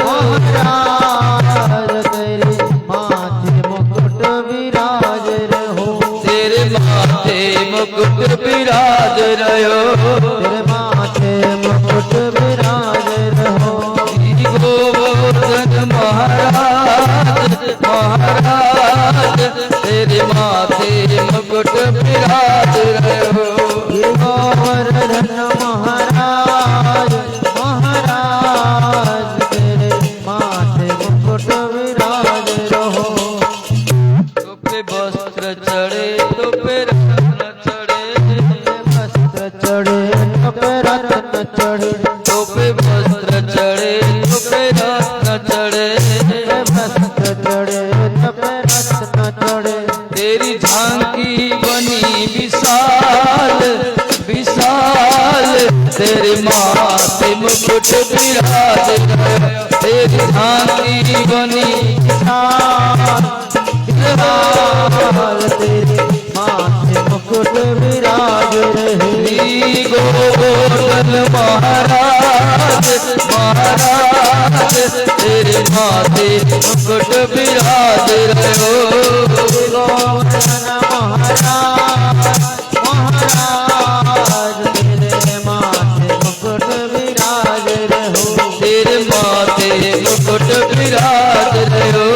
महाराज तेरे माथे मुकुट विराज रहो। तेरे माथे मुकुट विराज रहो। तेरे माथे मुकुट विराज रहो। श्री गोवर्धन महाराज महाराज तेरे माथे मुकुट विराज रहो। श्री गोवर्धन महाराज महाराज तेरे माथे मुकुट विराज रहो। तो पे वस्त्र चढ़े तो पे रत्न चढ़े वस्त्र चढ़े तो पे रत्न चढ़े। तो पे वस्त्र चढ़े तो पे रत्न चढ़े। वस्त्र चढ़े तो पे रत्न चढ़े। तेरी झांकी बनी विशाल विशाल तेरे माथे मुकुट विराज रहो। तेरी झांकी बनी विशाल तेरे माथे मुकुट विराज रहे। श्री गोवर्धन महाराज महाराज तेरे माथे मुकुट विराज रहो। गोवर्धन महाराज महाराज तेरे माथे मुकुट विराज रहो। तेरे माथे मुकुट विराज रहो।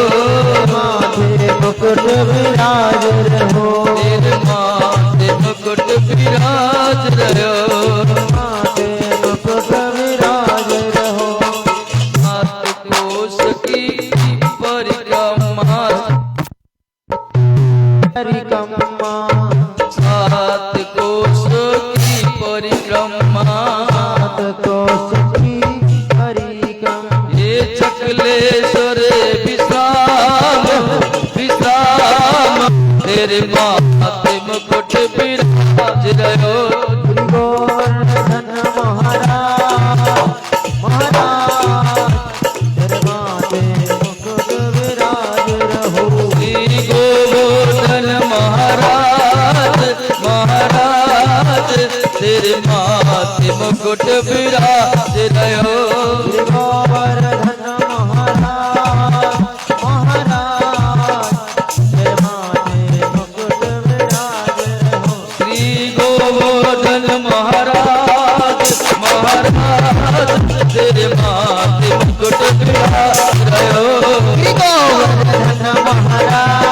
माथे मुकुट विराज रहो। तेरे माथे मुकुट विराज रहो। माथे मुकुट विराज रहो। सात कोश की परिक्रमा परिक्रमा सात कोश की परिक्रमा सात कोश की परिक्रमा। ये चकलेश्वर विश्राम विश्राम तेरे माथे मुकुट विराज रहो। गोवर्धन महाराज महाराज तेरे माथे मुकुट विराज रहो। श्री गोवर्धन महाराज महाराज तेरे माथे मुकुट विराज रहो। गोवर्धन महाराज महाराज तेरे माथे मुकुट विराज रहो। श्री गोवर्धन महाराज महाराज तेरे माथे मुकुट विराज रहो। श्री गोवर्धन महाराज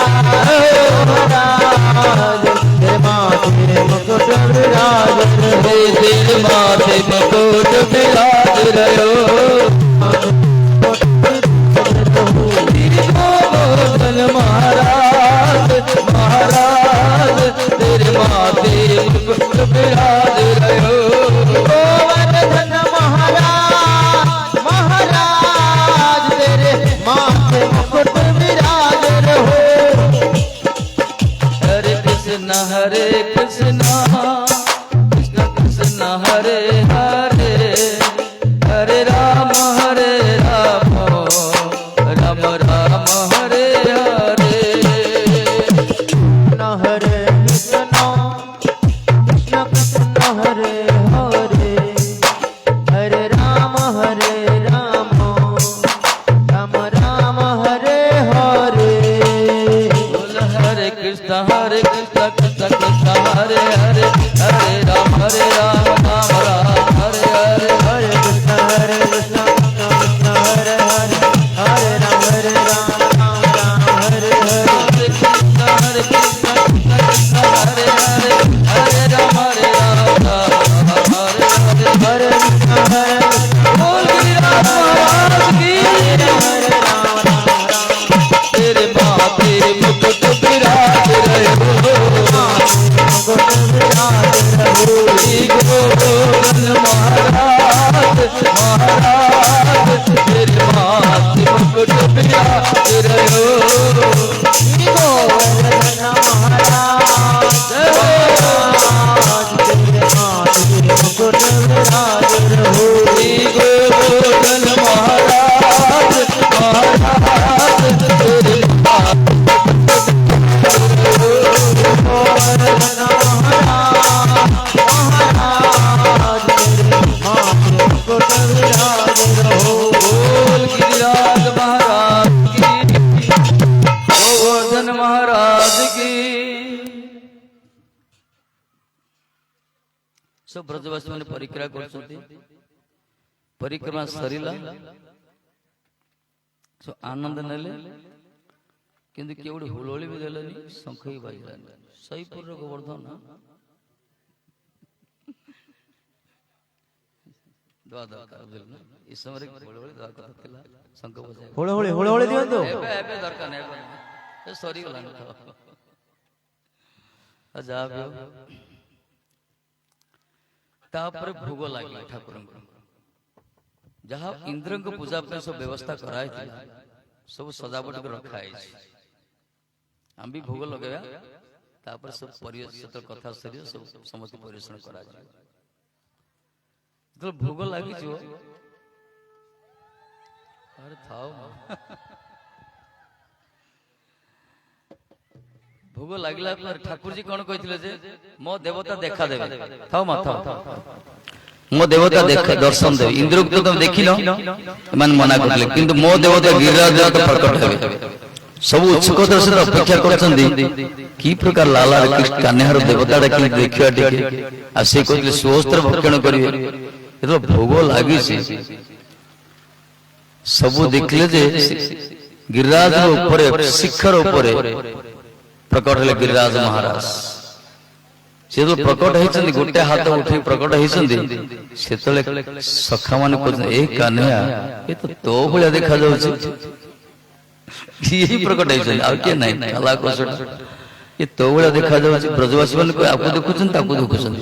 महाराज तेरे माथे मुकुट विराज रहो। तेरे माथे मुकुट विराज रहो। श्री गोवर्धन महाराज महाराज तेरे माथे मुकुट विराज रहो। गोवर्धन महाराज महाराज तेरे माथे मुकुट विराज रहो। हरे कृष्ण कृष्ण कृष्ण हरे हरे हरे राम राम राम हरे हरे। कृष्ण हरे कृष्ण कृष्ण कृष्ण हरे हरे हरे राम राम राम हरे हरे। बोल हरे कृष्ण कृष्ण कृष्ण हरे हरे हरे राम राम राम महाराज तेरे माथे मुकुट विराज रहो। श्री गोवर्धन महाराज तेरे माथे मुकुट विराज रहो। श्री गोवर्धन महाराज महाराज तेरे गोवर्धन महाराज तेरे माथे मुकुट विराज रहो। बोल गिरिराज महाराज की, गोवर्धन महाराज की। सब ब्रजवासी मैंने परिक्रमा करछंती, परिक्रमा सरिला सो आनंद नेले, किंतु केवड़ी हुलोली भी देलेनी, शंख ही बाजिलानी। सही पूर्व गोवर्धन दुआ दरकार दिलना इस समय हुलोली दुआ करथिला शंख बजाय होळे होळे होळे होळे दियंतो। एबे एबे दरकार नै ए सॉरी गलानी तो अजाबियो तापर भोग लागे ठाकुर जहाँ इंद्र को पूजा पे सब व्यवस्था कराए सब सजावट कर रखा है। हम भी भोग लगे तापर सब परिवेशन कथा सरी सब समस्त परिवेशन करा तो भोग लगी जो अरे थाओ भोग लगला पर ठाकुर जी कौन कहथिले जे मो देवता देखा देबे थाओ मा थाओ मो देवता देख दर्शन देबे। इंद्र को तुम देखिलो मन मना करले किंतु मो देवता गिरिराज देवता प्रकट हेबे। सब उत्सुकतार से अपेक्षा करछंदी की प्रकार लाला कान्हार देवता की देखिया टिके आ से कहले सुवस्त्र भक्षण करिवे एतो भोग लागी छी। सब देखले जे गिरिराज ऊपर शिखर ऊपर प्रकट हेले गिरिराज महाराज। से तो प्रकट होइछन्ती गोटे हाथ उठी प्रकट होइछन्ती सेतले सखा माने कहछन ए कान्हा ए तो भलिया देखा जाउछि यही प्रकट होइछन्ती आ के नै काला कोसट ये तो भलिया देखा जाउछि। ब्रजवासी माने कोइ आपको देखुछन ताको देखुछन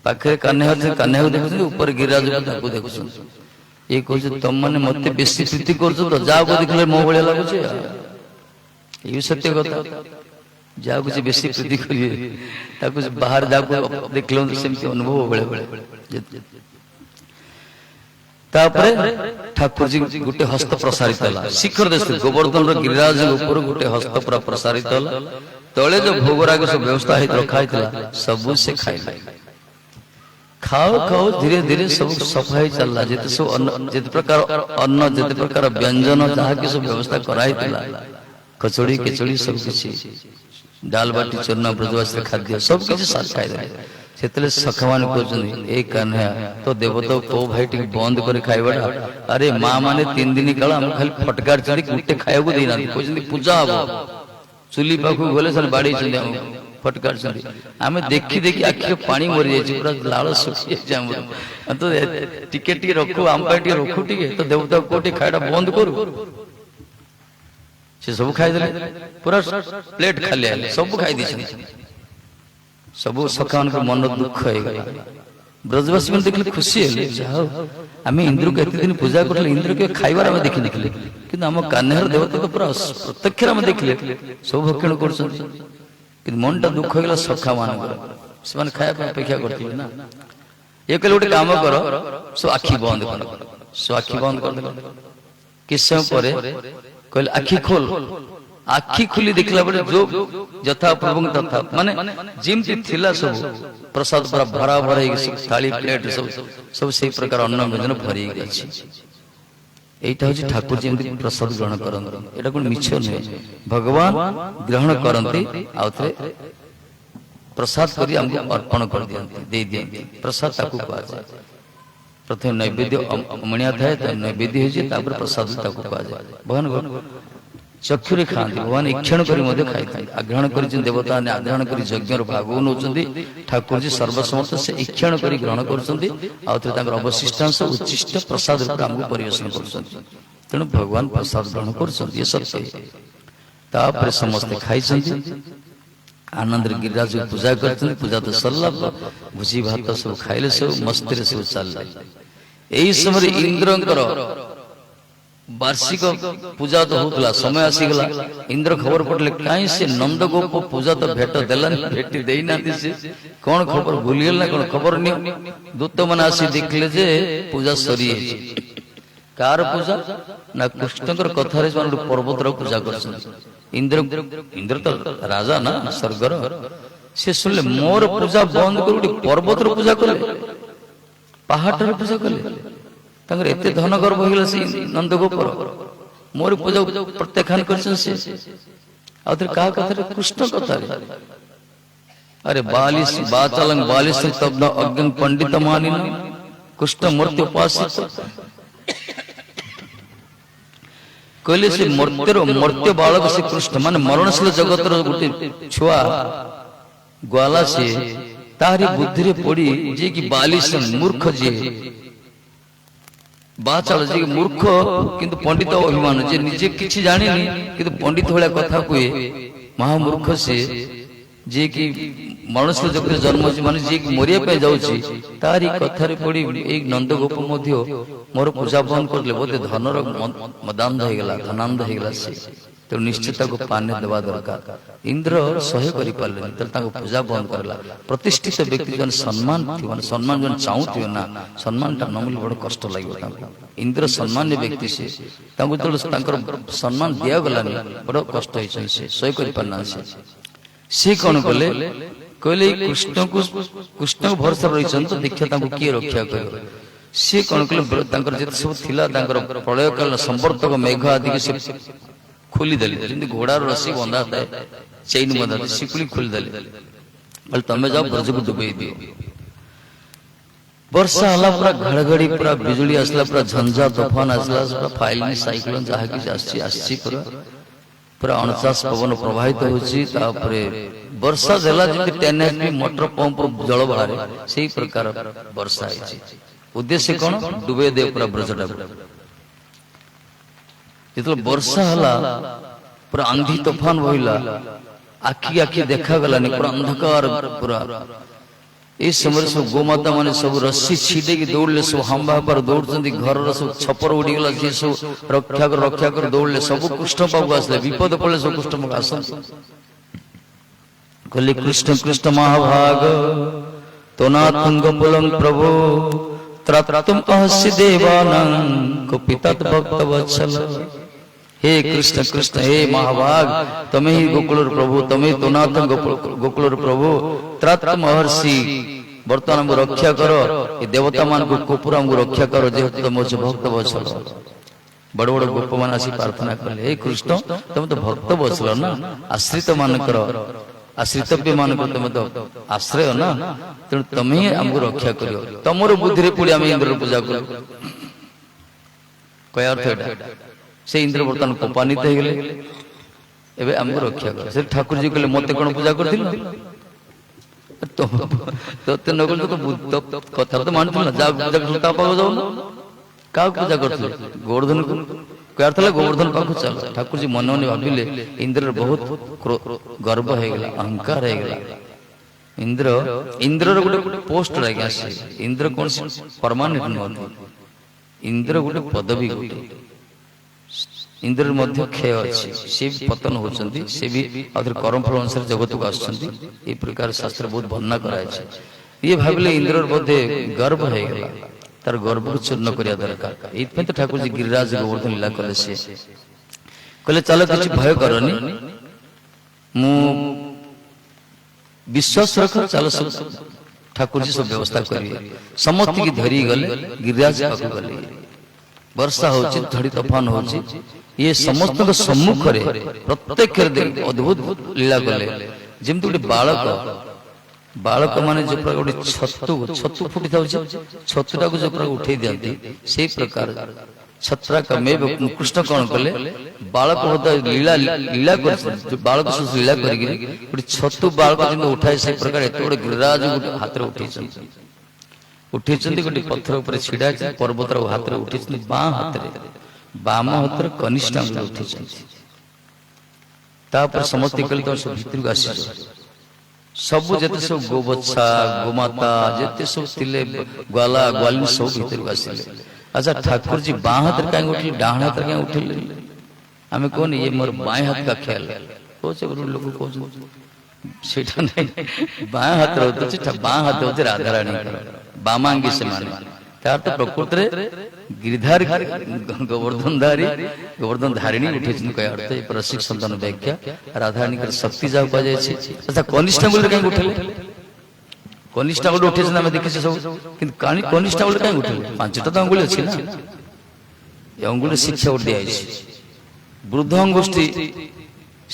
पाखरे कान्हा को देखुछन ऊपर गिरिराज को ताको देखुछन ये कहछ तुम माने मते बेसी प्रीति करछो तो जाओ देखले मो भलिया लागुछि ये सत्य कथा। जा कुछ बेसी प्रीति करिए ताकु बाहर जाको देखलो सेमती अनुभव बेले बेले तापरे ठाकुर जी गुटे हस्त प्रसारित होला शिखर देश गोवर्धन रो गिरिराज ऊपर गुटे हस्त पूरा प्रसारित होला तळे जो भोगराग सब व्यवस्था है रखा हैतला सब से खाइला खाओ खाओ धीरे धीरे सब सफाई चलला जेते सब जेते प्रकार अन्न जेते प्रकार व्यंजन जहा के सब व्यवस्था कराई थिला कचौड़ी केचौड़ी सब किछि दाल बाटी चूरमा ब्रजवासी खाद्य सब किछि साथ खाइ दे सेतले सखमान कहछन ए कान्हा तो देवता तो भाई टिक बंद करे खाइबाडा अरे मां माने 3 दिन काल हम खाली फटकार चढ़ी गुटे खाइबो देना कहछन पूजा हबो चुली पाखु गले सन बाड़ी छन हम फटकार चढ़ी हमें देखि देखि आखि पानी मरि जाय छी पूरा लाल सुखि जाम तो टिके टिके रखो हम पाटी रखो टिके तो देवता कोटी खाइडा बंद करू से सब खाइ देले पूरा प्लेट खाली आले सब खाइ दी छन सब सखान के मन दुख है ब्रजवासी में देखले खुशी है जाओ हमें इंद्र को एते दिन पूजा करले इंद्र के खाइबार हम देखि देखले किंतु हम कान्हार देवता तो पूरा प्रत्यक्ष हम देखले सब भक्षण करछन कि मनटा दुख होगला सखा मान से खाया अपेक्षा करथिले ना ये कहले गोटे काम करो सो आखी बंद कर सो आखी बंद कर किस समय परे कहले आखी खोल आखी खुली देखला बड़े जो यथा प्रभु तथा माने जिमती थिला सब प्रसाद पूरा भरा भरा थाली प्लेट सब सब सही प्रकार अन्न व्यंजन भरी गछि एटा होछि ठाकुर जी एमती प्रसाद ग्रहण करन एटा कोन मिछ नै भगवान ग्रहण करंती आउथे प्रसाद करी हमको अर्पण कर दियंती दे दियंती प्रसाद ताकू कहा जाय प्रथम नैवेद्य अमणिया थाए त नैवेद्य होछि तापर प्रसाद ताकू कहा जाय भगवान चक्षुरे खाती भगवान इक्षण करी मध्य खाई आग्रहण कर देवता ने आग्रहण कर यज्ञ भाग नौ ठाकुर जी सर्वसमर्थ से इक्षण कर ग्रहण कर अवशिष्टांश उच्चिष्ट प्रसाद रूप आमको परिवेशन कर तेणु भगवान प्रसाद ग्रहण कर समस्ते खाई आनंद गिरिराज पूजा कर पूजा तो सरला भोजी भात सब खाइले सब मस्ती सब चल एही समय इंद्रंकर वार्षिक पूजा तो होता समय आसीगला इंद्र खबर पड़े कहीं से नंदगोप पूजा तो भेट देलानी भेटी देना से कौन खबर भूलीगल ना कौन खबर नहीं दूत मैंने आसी देखले जे पूजा सरी कार पूजा ना कृष्णकर कथार पर्वतर पूजा कर इंद्र इंद्र तो राजा ना स्वर्गर से सुनले मोर पूजा बंद कर पर्वतर पूजा कले पहाड़ पूजा कले एते धन गर्भ हो गला से नंदगोपर मोर पूजा प्रत्याख्यान कर कहा कथा कृष्ण कथा अरे बालिश बाचलंग बालिश तब न अज्ञ पंडित मानिन कृष्ण मूर्ति उपासित कहले से मर्त्य बालक से कृष्ण मान मरणशील जगत गोटे छुआ ग्वाला से तारी बुद्धि रे पड़ी जे कि बालिश मूर्ख जे बाचाल जे मूर्ख किंतु पंडित अभिमान जे निजे किछि जानिनी किंतु पंडित भलिया कथा कहे महामूर्ख से जे कि मनुष्य जगत जन्म माने जे मरिया पे जाउछि तारी कथारे पड़ी एक नंदगोप मध्य मोर पूजा बंद करले बोते धनर मदांध हो गला धनांध हो गला से तो निश्चित को पाने देवा दरकार इंद्र सह्य करि पाले त ताको पूजा बंद करला प्रतिष्ठित व्यक्ति जन सम्मान सम्मान जन चाहूथियो ना सम्मान ता नमिल बड़ कष्ट लागियो ताको इंद्र सम्मान्य व्यक्ति से ताको तो ताकर सम्मान दिया गलानी बड़ कष्ट होई छै से सह्य करि पाना से कौन कले कहले कृष्ण को भरोसा रही तो देखिए ताको किए रक्षा कर से कौन कले ताकर जे सब थिला ताकर प्रलय काल संवर्तक मेघ आदि के से खोली देले जिंदे घोड़ार रस्सी बंधा था चैन बंधा था सिकुली खोली देले बोले तमे जाओ ब्रज को डुबई दियो वर्षा हला पूरा घड़घड़ी पूरा बिजुली आसला पूरा झंझा तूफान आसला पूरा फाइलिंग साइक्लोन जहा कि आसी पूरा पूरा 49 पवन प्रवाहित होची तापरे वर्षा देला जे 10 एचपी मोटर पंप जल बाहर सेही प्रकार वर्षा आइची उद्देश्य कोन डुबे दे पूरा ब्रजटा जितल वर्षा हला पूरा आंधी तूफान बहिला आखी आखी देखा गलानी पूरा अंधकार पूरा इस समय सब गोमाता माने सब रस्सी छीडे की दौड़ले सब हंबा पर दौड़चंदी घर सब छपर उड़ी गला जे सब रक्षा कर दौड़ले सब कृष्ण पाऊ आसले विपद पड़ले सब कृष्ण पाऊ आसन कहले कृष्ण कृष्ण महाभाग तोनाथंग पुलम प्रभु त्रातुम अहस्य देवानं कुपितत भक्त वत्सल हे कृष्ण कृष्ण हे महाभाग तमे ही गोकुलर प्रभु तमे तोनाथंग गोकुलर प्रभु त्रातुम महर्षि वर्तमान हमको रक्षा करो ये देवता मान को कोपुरा हमको रक्षा करो जेहेतु तुम भक्त वत्सल बड़ बड़ गोप मान आसी प्रार्थना कले हे कृष्ण तुम तो भक्त वत्सल ना आश्रित मान करो आश्रितव्य मान को तुम तो आश्रय ना तेणु तुम ही हमको रक्षा करियो तमर बुद्धि रे पुड़ी हम इंद्र पूजा करू कय अर्थ एटा से इंद्र वर्तमान कोपान्वित हो गेले एबे हमको रक्षा कर से ठाकुर जी कहले मते कोन पूजा करथिल तो ते नगल तो कथा तो मानत ना जा पूजा करता पाव जाऊ का पूजा करथिल गोवर्धन को कहर थला गोवर्धन पाखु चल ठाकुर जी मन मन भाबिले इंद्र बहुत गर्व हो गेला अहंकार हो गेला इंद्र रो गुटे पोस्ट लागे आसी इंद्र कोन परमानेंट न इंद्र गुटे पदवी गुटे इंद्र मध्य क्षय अछि से पतन होचंदी से भी अदर कर्म फल अनुसार जगत को आछंदी ए प्रकार शास्त्र बहुत वर्णना कराय छै ये भाबिले इंद्र मध्य गर्व हो गेला तार गर्व को चूर्ण करिया दरकार एथि तो ठाकुर जी गिरिराज गोवर्धन लीला कले से कहले चलो किछ भय करनी मु विश्वास रख चलो सब ठाकुर जी सब व्यवस्था करिए समस्त की धरी गले गिरिराज पाखु गले वर्षा होची झड़ी तूफान होची ये समस्त को सम्मुख रे प्रत्येक अद्भुत लीला कले जेमति गोटे बालक माने जो प्रकार गोटे छतु फुटी था छतुटा को जो प्रकार उठे दियंती से प्रकार छत्रा का में कृष्ण कौन कले बालक लीला लीला कर बालक से लीला करके गोटे छतु बालक जो उठाए से प्रकार एत गोटे गिरिराज हाथ रे उठे गोटे पत्थर ऊपर छिड़ा पर्वत हाथ रे उठे बाँ हाथ रे बाम हाथ रे कनिष्ठ आंगुल उठे समस्त कहले तुम सब भितर को आसी ସବୁ ଯେତେ ସବୁ ଗୋବତ୍ସା ଗୋମାତା ଯେତେ ସବୁ ଥିଲେ ଗ୍ୱାଲା ଗ୍ୱାଲିନ ସବୁ ଭିତରକୁ ଆସିଲେ। ଆଚ୍ଛା ଠାକୁରଜୀ ବାଁ ହାତରେ କାହିଁ ଉଠିଲେ ଡାହାଣ ହାତରେ କାହିଁ ଉଠିଲେ? ଆମେ କହୁନି ଇଏ ମୋର ବାଁ ହାତ କା ଖ୍ୟାଲ କହୁଛେ, ଲୋକ କହୁଛନ୍ତି ସେଇଟା ନାହିଁ। ବାଁ ହାତରେ ହଉଛି ବାଁ ହାତ ହଉଛି ରାଧାରାଣୀଙ୍କର, ବାମାଙ୍ଗୀ ସେମାନେ। ତାର ତ ପ୍ରକୃତରେ ଗିରିଧାରୀ ଗୋବର୍ଦ୍ଧନ ଧାରିଣୀ ଉଠେଇଛନ୍ତି କହିବା ଅର୍ଥ ଏ ପ୍ରସିଦ୍ଧ ସନ୍ତାନ ବ୍ୟାଖ୍ୟା ରାଧାରାଣୀଙ୍କର ଶକ୍ତି ଯାହା କୁହାଯାଇଛି। ଆଚ୍ଛା କନିଷ୍ଠ ଆଙ୍ଗୁଳିରେ କାହିଁ ଉଠିଲେ? କନିଷ୍ଠ ଆଙ୍ଗୁଳି ଉଠେଇଛନ୍ତି ଆମେ ଦେଖିଛେ ସବୁ, କିନ୍ତୁ କନିଷ୍ଠ ଆଙ୍ଗୁଳିରେ କାହିଁ ଉଠିଲେ? 5ଟା ତ ଆଙ୍ଗୁଳି ଅଛି ନା, ଏ ଅଙ୍ଗୁଳି ଶିକ୍ଷା ଗୋଟେ ଦିଆଯାଇଛି। ବୃଦ୍ଧ ଅଙ୍ଗୁଷ୍ଠୀ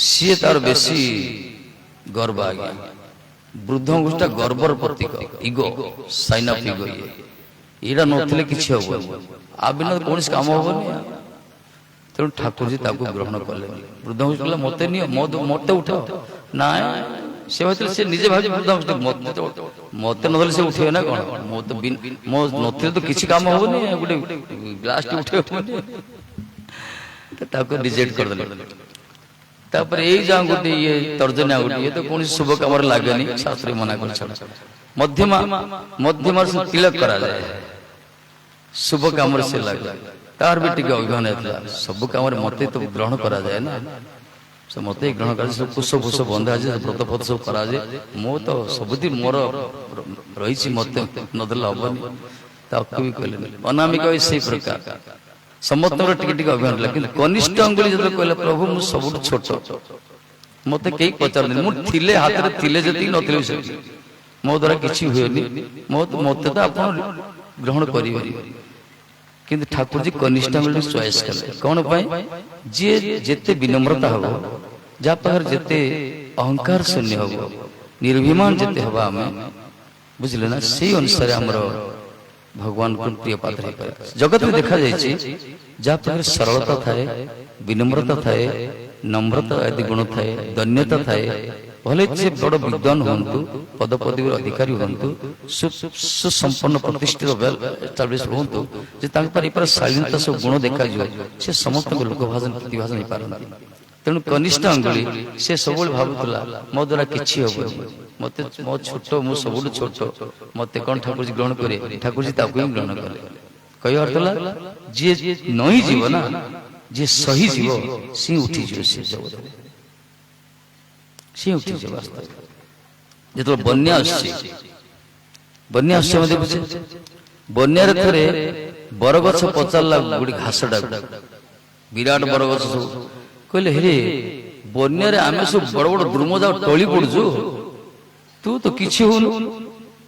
ସିଏ ତାର ବେଶୀ ଗର୍ବ, ଆଜ୍ଞା ବୃଦ୍ଧ ଅଙ୍ଗୁଷ୍ଠୀଟା ଗର୍ବର ପ୍ରତୀକ, ଇଗୋ, ସାଇନ୍ ଅଫ୍ ଇଗୋ। ଏଇଟା ନଥିଲେ କିଛି ହବନି, ଆ ବିନା କୌଣସି କାମ ହବନି। ତେଣୁ ଠାକୁରଜୀ ତାକୁ ଗ୍ରହଣ କଲେ। ବୃଦ୍ଧ ଅଙ୍ଗୁଷ୍ଠୀ କହିଲା ମତେ ନିଅ, ମତେ ଉଠାଅ। ନାଇଁ ସେ ଭାବିଥିଲେ, ସେ ନିଜେ ଭାବି ବୃଦ୍ଧ ଅଙ୍ଗୁଷ୍ଠୀ ମତେ ନଦେଲେ ସେ ଉଠେଇବେ ନା କଣ? ମୋ ନଥିଲେ ତ କିଛି କାମ ହବନି, ଗୋଟେ ଗ୍ଲାସଟି ଉଠେଇ ହବନି। ତାକୁ ରିଜେକ୍ଟ କରିଦେଲେ। ତାପରେ ଏଇ ଯୋଉ ଆଙ୍ଗୁଠି ଇଏ ତର୍ଜନୀ ଆଙ୍ଗୁଠି, ଇଏ ତ କୌଣସି ଶୁଭ କାମରେ ଲାଗେନି, ଶାସ୍ତ୍ରରେ ମନା କରିଛନ୍ତି। ମଧ୍ୟମା ତିଳକ କରାଯାଏ, ଶୁଭ କାମରେ ସେ ଲାଗେ। ତାର ବି ଟିକେ ଅଭିମାନ ଥିଲା, ସବୁ କାମରେ ମତେ ତ ଗ୍ରହଣ କରାଯାଏ ନା, ସେ ମତେ ଗ୍ରହଣ କରାଯାଏ। ସବୁ କୁଶ ଫୁସ ବନ୍ଧା ଅଛି, ବ୍ରତ ଫତ ସବୁ କରାଯାଏ। ମୁଁ ତ ସବୁଦିନ ମୋର ରହିଛି, ମତେ ନଦେଲେ ହବନି। ତାକୁ ବି କହିଲେନି। ଅନାମିକା ବି ସେଇ ପ୍ରକାର, ସମସ୍ତଙ୍କର ଟିକେ ଟିକେ ଅଭିମାନ ଥିଲା। କିନ୍ତୁ କନିଷ୍ଠ ଅଙ୍ଗୁଳି ଯେତେବେଳେ କହିଲେ ପ୍ରଭୁ ମୁଁ ସବୁଠୁ ଛୋଟ, ମତେ କେହି ପଚାରନ୍ତିନି, ମୁଁ ଥିଲେ ହାତରେ ଥିଲେ ଯେତିକି ନଥିଲେ ସେତିକି, ମୋ ଦ୍ୱାରା କିଛି ହୁଏନି, ମତେ ତ ଆପଣ ଗ୍ରହଣ କରିବେନି। କିନ୍ତୁ ଠାକୁରଜୀ କନିଷ୍ଠ ଅଙ୍ଗୁଳି ଚଏସ୍ କଲେ। କଣ ପାଇଁ? ଯିଏ ଯେତେ ବିନମ୍ରତା ହବ, ଯାହା ପାଖରେ ଯେତେ ଅହଙ୍କାର ଶୂନ୍ୟ ହବ, ନିର୍ଭିମାନ ଯେତେ ହବା ଆମେ, ବୁଝିଲେ ନା, ସେଇ ଅନୁସାରେ ଆମର ଭଗବାନଙ୍କୁ ପ୍ରିୟ ପାତ୍ର ହେଇପାରେ। ଜଗତରେ ଦେଖାଯାଇଛି ଯାହା ପାଖରେ ସରଳତା ଥାଏ, ବିନମ୍ରତା ଥାଏ, ନମ୍ରତା ଆଦି ଗୁଣ ଥାଏ, ଦନ୍ୟତା ଥାଏ, ଭଲେ ସେ ବଡ ବିଦ୍ୱାନ ହୁଅନ୍ତୁ, ପଦପଦବୀର ଅଧିକାରୀ ହୁଅନ୍ତୁ, ସୁସମ୍ପନ୍ନ ପ୍ରତିଷ୍ଠିତ ହୁଅନ୍ତୁ, ଯେ ତାଙ୍କ ପାଖରେ ଶାଳୀନତା ସବୁ ଗୁଣ ଦେଖାଯିବ, ସେ ସମସ୍ତଙ୍କ ଲୋକଭାଷଣ ପ୍ରତିଭାଷଣ ହେଇପାରନ୍ତି। ତେଣୁ କନିଷ୍ଠ ଅଙ୍ଗୁଳି ସେ ସବୁବେଳେ ଭାବୁଥିଲା ମୋ ଦ୍ୱାରା କିଛି ହବନି, ମତେ ମୋ ଛୋଟ, ମୁଁ ସବୁଠୁ ଛୋଟ, ମତେ କଣ ଠାକୁରଜୀ ଗ୍ରହଣ କରିବେ? ଠାକୁରଜୀ ତାକୁ ହିଁ ଗ୍ରହଣ କଲେ। କହିବା ଅର୍ଥ ହେଲା ଯିଏ ନଇଁ ଯିବ ନା, ଯିଏ ସହିଯିବ, ସିଏ ଉଠିଯିବ, ସେ ଜଗତରେ ସିଏ ଉଠିଯିବ। ଯେତେବେଳେ ବନ୍ୟା ଆସୁଛି ଆମେ ଦେଖୁଛେ, ବନ୍ୟାରେ ଥରେ ବରଗଛ ପଚାରିଲା ଗୋଟେ ଘାସଟାକୁ, ବିରାଟ ବରଗଛ ସବୁ, କହିଲେ ହେରେ ବନ୍ୟାରେ ଆମେ ସବୁ ବଡ ବଡ ଦ୍ରୁମ ଯାଉ ଟଳି ପଡୁଛୁ, ତୁ ତ କିଛି ହଉନୁ,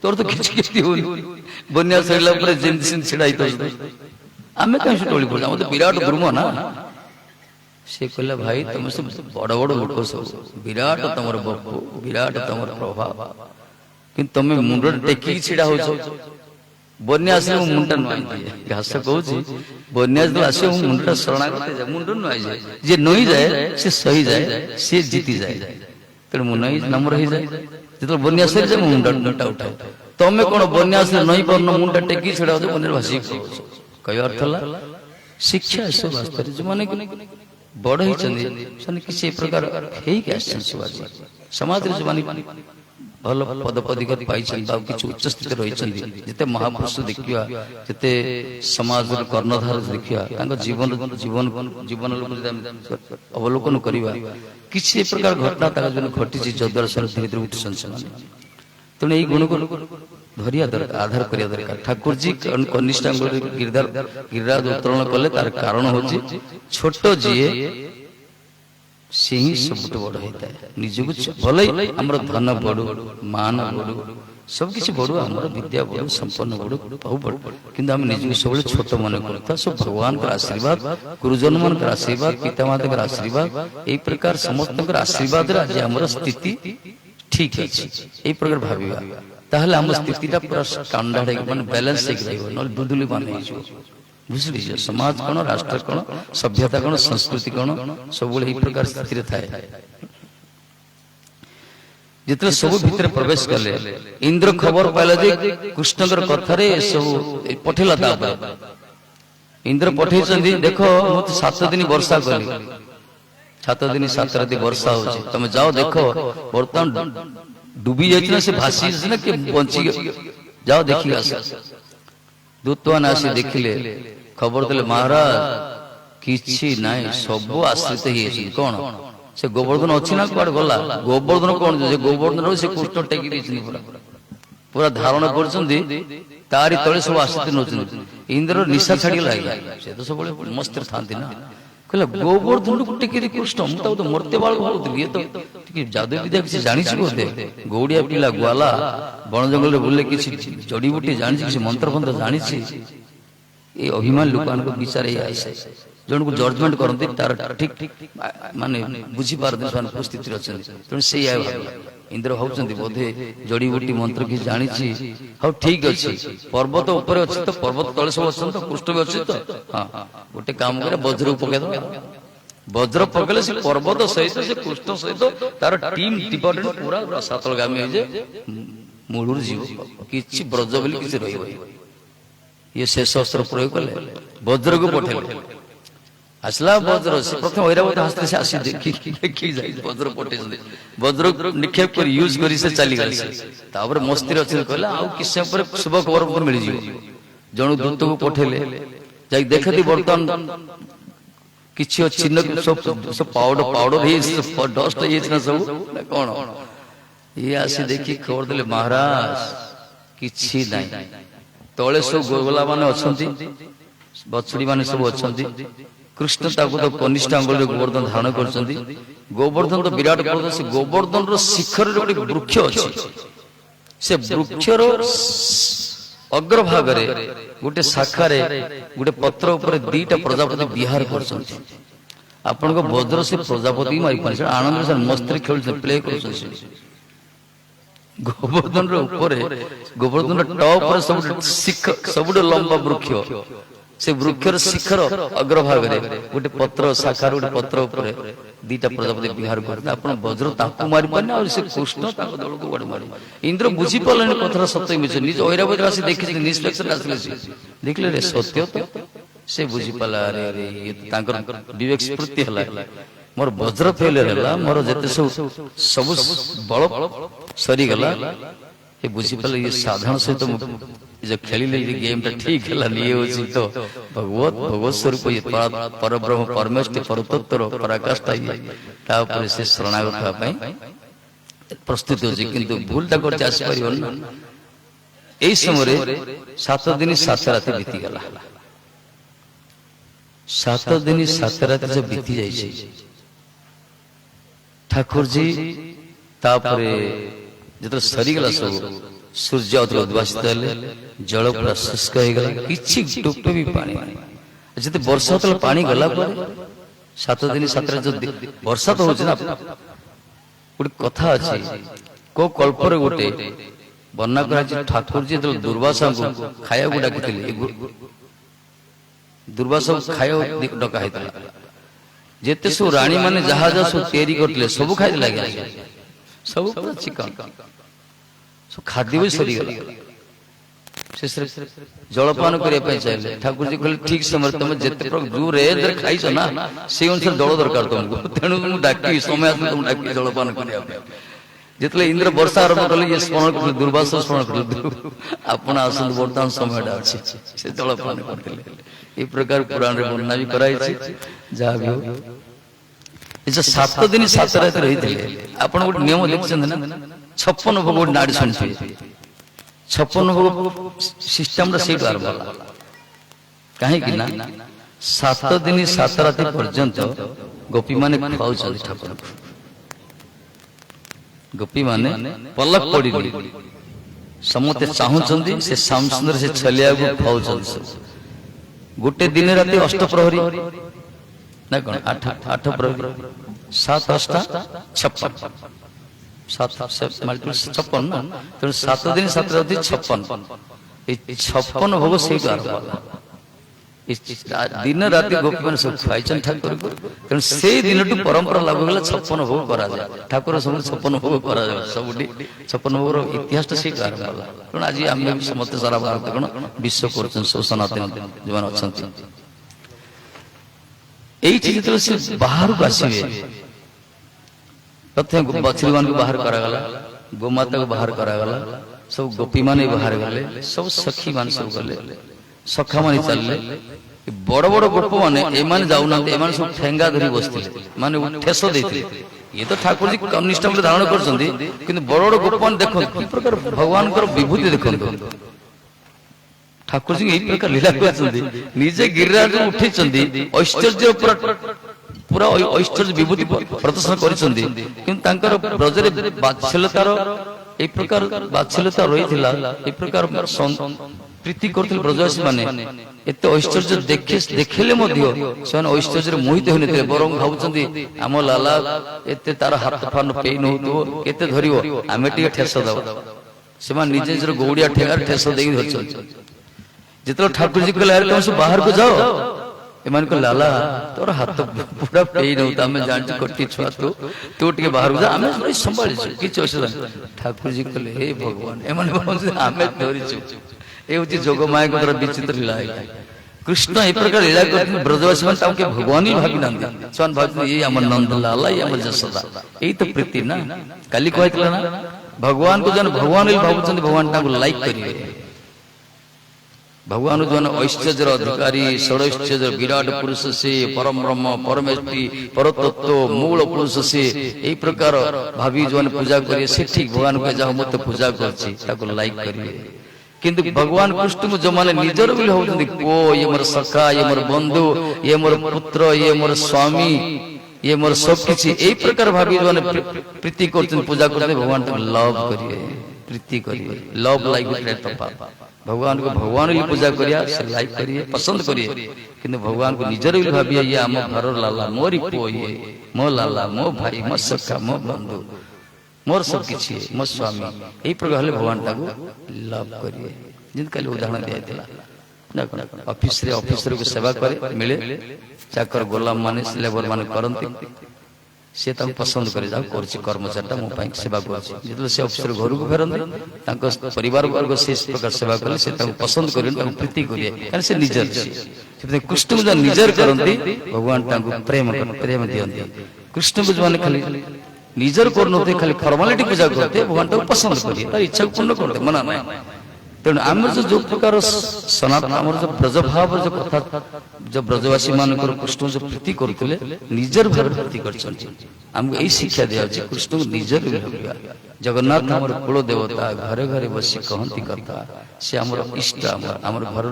ତୋର ତ କିଛି ହଉନି, ବନ୍ୟା ସରିଲା ପରେ ଯେମିତି ସେମିତି ଛିଡା ହେଇଥାଉ, ଆମେ କାହିଁ ଟଳି ପଡୁଛୁ, ଆମର ତ ବିରାଟ ଦ୍ରୁମ ନା। ସେ କହିଲା ଭାଇ ତମେ ସବୁ ବଡ ବଡ ଲୋକ, ସବୁ ବିରାଟ ତମର ବପୁ, ବିରାଟ ତମର ପ୍ରଭାବ, କିନ୍ତୁ ତମେ ମୁଣ୍ଡରେ ଟେକିକି ଛିଡା ହଉଛ। ବନ୍ୟା ଆସିଲେ ମୁଁ ମୁଣ୍ଡଟା ନୁଆଁଇଦିଏ, ଘାସ କହୁଛି ବନ୍ୟା ଯେତେବେଳେ ଆସିବ ମୁଁ ମୁଣ୍ଡଟା ଶରଣାଗତ ହେଇଯାଏ, ମୁଣ୍ଡ ନୁଆଁଇଯାଏ। ଯିଏ ନଇଁଯାଏ ସେ ସହିଯାଏ, ସିଏ ଜିତିଯାଏ। ତେଣୁ ମୁଁ ନମ୍ର ହେଇଯାଏ। ଯେତେବେଳେ ବନ୍ୟା ସରିଯାଏ ମୁଁ ମୁଣ୍ଡଟା ଉଠାଏ। ତମେ କଣ ବନ୍ୟା ଆସିଲେ ନଇଁ ପାରୁନ, ମୁଣ୍ଡଟା ଟେକି ଛିଡା ହଉଛ, ବନ୍ୟାରେ ଭାସିକି ପଳଉଛ। କହିବା ଅର୍ଥ ହେଲା ଶିକ୍ଷା ଏସବୁ ବାସ୍ତବରେ ଯୋଉମାନେ ବଡ ହେଇଛନ୍ତି ସେମାନେ କିଛି ଏ ପ୍ରକାର ହେଇକି ଆସିଛନ୍ତି। ସବୁ ଆଜି ସମାଜରେ ଯୋଉମାନେ ଭଲ ପଦପଦିକାର ପାଇଛନ୍ତି ବା କିଛି ଉଚ୍ଚ ସ୍ଥିତିରେ ରହିଛନ୍ତି, ଯେତେ ମହାପୁରୁଷ ଦେଖିବା, ଯେତେ ସମାଜର କର୍ଣ୍ଣଧାର ଦେଖିବା, ତାଙ୍କ ଜୀବନ ଅବଲୋକନ କରିବା, କିଛି ଏ ପ୍ରକାର ଘଟଣା ତାଙ୍କ ଜୀବନ ଘଟିଛି ଯଦ୍ୱାରା ସେମାନେ ଧୀରେ ଧୀରେ ଉଠିଛନ୍ତି ସେମାନେ। ତେଣୁ ଏଇ ଗୁଣକୁ ଧରିବା ଦରକାର, ଆଧାର କରିବା ଦରକାର। ଠାକୁରଜୀ କନିଷ୍ଠ ଅଙ୍ଗୁଳିରେ ଗିରିରାଜ ଉତ୍ତୋଳନ କଲେ, ତାର କାରଣ ହଉଛି ଛୋଟ ଯିଏ ସେ ହିଁ ସବୁଠୁ ବଡ ହେଇଥାଏ। ନିଜକୁ ଭଲେ ଆମର ଧନ ବଢୁ, ମାନ ବଢୁ, ସବୁକିଛି ବଢୁ, ଆମର ବିଦ୍ୟା ବଢୁ, ସମ୍ପନ୍ନ ବଢୁ, ବହୁ ବଢୁ, କିନ୍ତୁ ଆମେ ନିଜକୁ ସବୁବେଳେ ଛୋଟ ମନେ କରୁଥିବା। ସବୁ ଭଗବାନଙ୍କର ଆଶୀର୍ବାଦ, ଗୁରୁଜନ ମାନଙ୍କର ଆଶୀର୍ବାଦ, ପିତାମାତାଙ୍କର ଆଶୀର୍ବାଦ, ଏଇ ପ୍ରକାର ସମସ୍ତଙ୍କର ଆଶୀର୍ବାଦରେ ଆଜି ଆମର ସ୍ଥିତି ଠିକ ଅଛି। ଏଇ ପ୍ରକାର ଭାବିବା, ତାହେଲେ ଆମ ସ୍ଥିତିଟା ପୁରା ଷ୍ଟାଣ୍ଡାର୍ଡ ହେଇକି, ମାନେ ବାଲାନ୍ସ ହେଇକି ରହିବ, ନହେଲେ ଦୁଦୁଲି ମାନ ହେଇଯିବ। ବୁଝିଲି, ସମାଜ କଣ, ରାଷ୍ଟ୍ର କଣ, ସଭ୍ୟତା କଣ, ସଂସ୍କୃତି କଣ, ସବୁବେଳେ ଏଇ ପ୍ରକାର ସ୍ଥିତିରେ ଥାଏ। ଯେତେବେଳେ ସବୁ ଭିତରେ ପ୍ରବେଶ କଲେ, ଇନ୍ଦ୍ର ଖବର ପାଇଲା ଯେ କୃଷ୍ଣଙ୍କର କଥାରେ ସବୁ ପଠେଇଲା। ତାପରେ ଇନ୍ଦ୍ର ପଠେଇଛନ୍ତି, ଦେଖ ମୁଁ ତ 7 ଦିନ ବର୍ଷା କଲି, 7 ଦିନ 7 ରାତି ବର୍ଷା ହଉଛି, ତମେ ଯାଅ ଦେଖ ବର୍ତ୍ତମାନ डूबी जाए से भासी ना कि बंची जाओ देखिए आस दूतवान आसी देखिले खबर देले महाराज किछि नाई सब आश्रित ही कौन से गोवर्धन अच्छी ना कुआड़ गला गोवर्धन कौन से गोवर्धन से कृष्ण टेकी देछिन पूरा पूरा धारण करछन्ती तारी तळे सब आश्रित नछन्ती इंद्र निशा छाड़ी लागे से तो सब मस्त थांती ना कहला गोवर्धन को टेकी कृष्ण मु तो मरते बाळ बोलथि ये तो टिके जादू विद्या किछि जानि छि बोलते गौड़िया पिला ग्वाला बन जंगल रे बुले किछि जड़ी बूटी जानि छि किछि मंत्र फंत्र जानि छि ए अभिमान लोकान को विचार ये आसे जन को जजमेंट करते तार ठीक माने बुझी पार देसान परिस्थिति रचन तण से आय इंद्र होउचंदी बोधे जड़ी बूटी मंत्र की जानि छि हाउ ठीक अछि पर्वत ऊपर अछि तो पर्वत तळे सब अछन तो कृष्ण भी अछि तो हां गोटे काम करे वज्र पके दो वज्र पकले से पर्वत सहित से कृष्ण सहित तार टीम डिपार्टमेंट पूरा सातलगामी हो जे मूलुर जीव किछि ब्रज बोली किछि रहिबो ये शेष अस्त्र प्रयोग कले वज्र को पठेले असला वज्र से प्रथम ऐरावत हस्ते से आसी देखि जाई वज्र पठे वज्र निक्षेप कर यूज करी से चली गई तापर मस्ती रछि कहला आ किसे पर शुभ खबर पर मिल जिवो जणु दूत को पठेले जाई देखति बर्तन किछि चिन्ह सब पाउडर हे डस्ट हे ना सब कोन ये आसी देखि खबर देले महाराज किछि नाही तळे सब गोगला माने अछंती बछड़ी माने सब अछंती कृष्ण ताको तो कनिष्ठ अंगुल गोवर्धन धारण करछंती गोवर्धन तो विराट गोवर्धन से गोवर्धन रो शिखर रे गोटे वृक्ष अछि से वृक्ष रो अग्रभाग रे गोटे शाखा रे गोटे पत्र ऊपर दीटा प्रजापति विहार करछंती आपन को वज्र से प्रजापति मारी पाछे आनंद से मस्त खेल प्ले करछंती गोवर्धन रो ऊपर गोवर्धन टॉप पर सब लंबा वृक्ष से वृक्षर शिखर अग्रभाग रे गोटे पत्र शाखा गोटे पत्र ऊपर दीटा प्रजापति विहार करते आपण वज्र ताकू मारी पाने और से कृष्ण ताको दल को गड़ मारी इंद्र बुझी पलन कथा सत्य मिछ निज ऐरावत राशि देखि निष्पेक्ष आसले देखले रे सत्य तो से बुझी पला रे ये तांकर विवेक स्फूर्ति हला मोर वज्र फेले रहला मोर जते सब बल सरी गला ये बुझी पले ये साधारण से तो जो खेली ले गेम ता ठीक हला लिए होची तो भगवत स्वरूप ये परब्रह्म परमेश्वर परतत्व पराकाष्ठ ये ता ऊपर से शरणागत होआ पई प्रस्तुत होची किंतु भूलटा करते आसी परिबन ना एई समय रे 7 दिन 7 रात बीती गला 7 दिन 7 रात जब बीती जाई छी ठाकुर जी तापरे जतरा सरी गला सब सूर्य उद्भासित हेले जल पूरा शुष्क हो गला किछि टोपे भी पानी जते वर्षा होतला पानी गला पर 7 दिन 7 रात जो वर्षा तो होछ ना गोटे कथा अछि को कल्प रे गोटे वर्णना करा जे ठाकुर जी तो दुर्वासा को खाया को डाकिथिले दुर्वासा खाया डका हेतला जेते सो रानी माने जहाज सब तैयारी करले सब खाइ लागे सब पूरा चिकन सो खाद्य भी सरी गला जलपान करे पे चाहे ठाकुर जी कहले ठीक समय तुम जेते प्रकार जो रेंज खाइ छ ना से अनुसार जल दरकार तुमको तेनु तुम डाकी समय आसे तुम डाकी जलपान करे जेतले इंद्र वर्षा आरंभ करले ये स्मरण करले दुर्वासा स्मरण करले आपण आसन वर्तमान समय डा अछि से जलपान करले ए प्रकार पुराण रे वर्णना भी कराई छी जा भी ए जो 7 दिन 7 रात रही थिले आपण गोटे नियम देखछन ना 56 भोग नाडी सुनथि 56 भोग सिस्टम रा सेट आरंभ काहे कि ना 7 दिन 7 रात पर्यंत गोपी माने खाउ चली ठाकुर गोपी माने पलक पड़ी समते चाहू चंदी से श्याम सुंदर से छलिया को खाउ चंदी गोटे दिन राति अष्ट प्रहरी ना कोन 8 प्रहरी 7 8 56 7 मल्टीपल 56 ना तो 7 दिन 7 राति 56 ए 56 भोग से दिन राति गोपी मन सब खाइछन ठाकुर को कारण से दिन टू परंपरा लागू गेला 56 भोग करा जाय ठाकुर सब 56 भोग करा जाय सबडी 56 भोग रो इतिहास से आरंभ होला कारण आज हम समस्त सारा भारत कोन विश्व करछन सो सनातन जीवन अछंती एई चीज तो से बाहर को आसीबे प्रथम बछड़ी मान को बाहर करा गला गोमाता को बाहर करागला सब गोपी माने बाहर गले सब सखी मान सब गले सखा माने चलले बड़ बड़ गोप माने एमाने जाउना एमाने सब ठेंगा धरी बसथिले माने ठेस देथिले ये तो ठाकुर जी कम्युनिस्ट बोले धारण करछन्ती किंतु बड़ बड़ गोप मान देखो की प्रकार भगवान कर विभूति देखो ठाकुर जी एई प्रकार लीला करछन्ती निजे गिरिराज उठै छन्ती ऐश्वर्य पूरा ऐश्वर्य विभूति प्रदर्शन करिछन्ती किंतु तांकर ब्रजरे बात्सल्यतार ए प्रकार बात्सल्यता रहिथिला ए प्रकार प्रीति करथिल ब्रजवासी माने एते ऐश्वर्य देखिले मध्य से ऐश्वर्य मोहित होइनथिले बरं भाबुचन्ती आम लाला एते तार हाथ फान पेन होतो केते धरिवो आमे टिके ठेस दब से निजे जर गौड़िया ठेगार ठेस देई धरछन जितलो ठाकुर जी कहले तुम सब बाहर को जाओ एमान को लाला तोर हाथ पूरा पेन होता मैं जान कोटी छुआ तू टिके बाहर को जा आमे बड़ी संभाळी छु किछ असला ठाकुर जी कहले हे भगवान एमान भाबुचन्ती आमे धरि छु ए होची जोगमाया को तरह विचित्र लीला है कृष्ण ए प्रकार लीला करते ब्रजवासी मान ताके भगवान ही भाबी नंदी सोन भाबी ये हमर नंद लाला ये हमर जसोदा एई तो प्रीति ना काली कहैतला ना भगवान को जन भगवान ही भाबुचंदी भगवान ताको लाइक करिवे भगवान जन ऐश्वर्यर अधिकारी षडैश्वर्य विराट पुरुष से परम ब्रह्म परमेष्टि परतत्व मूल पुरुष से एई प्रकार भाबी जन पूजा करिए से ठीक भगवान को जाओ मत पूजा करछि ताको लाइक करिवे किंतु भगवान कृष्ण को जो माने निजर बोली होउछन्ती को ये मोर सखा ये मोर बंधु ये मोर पुत्र ये मोर स्वामी ये मोर सब किछि एई प्रकार भाबी जने प्रीति करछन पूजा करते भगवान तो लव करिए प्रीति करिए लव लाइक ग्रेट पापा भगवान को भगवान ही पूजा करिया से लाइक करिए पसंद करिए किंतु भगवान को निजर बोली भाबिए ये हम घर लाला मोरी पो ये मो लाला मो भाई मो सखा मो बंधु मोर सब किछि मो स्वामी एई प्रकार हले भगवान ताको लव करिए जिन काली उदाहरण दिया दिला देखो ऑफिस रे को सेवा करे मिले चाकर गोलाम माने लेबर माने करंती से ताको पसंद करे जाओ करछि कर्मचारीटा मो पाई सेवा करछि जेतले से ऑफिस रे घर को फेरंती ताको परिवार वर्ग से इस प्रकार सेवा करे से ताको पसंद करिन ताको प्रीति करिए कारण से निजर छी से कृष्ण को निजर करंती भगवान ताको प्रेम दियंती कृष्ण को माने खाली निजर करनते खाली फॉर्मालिटी पूजा करते भगवान को पसंद करिए तार इच्छा पूर्ण करते मना नहीं तेणु आम जो प्रकार सनातन आम जो ब्रज भाव जो कथा जो ब्रजवासी मान कृष्ण जो प्रीति करते निजर भाव प्रीति करमको यही शिक्षा दिया कृष्ण को निजर भाविया जगन्नाथ आम कुल देवता घरे घरे बसी कहती कथा से आम इष्ट आम घर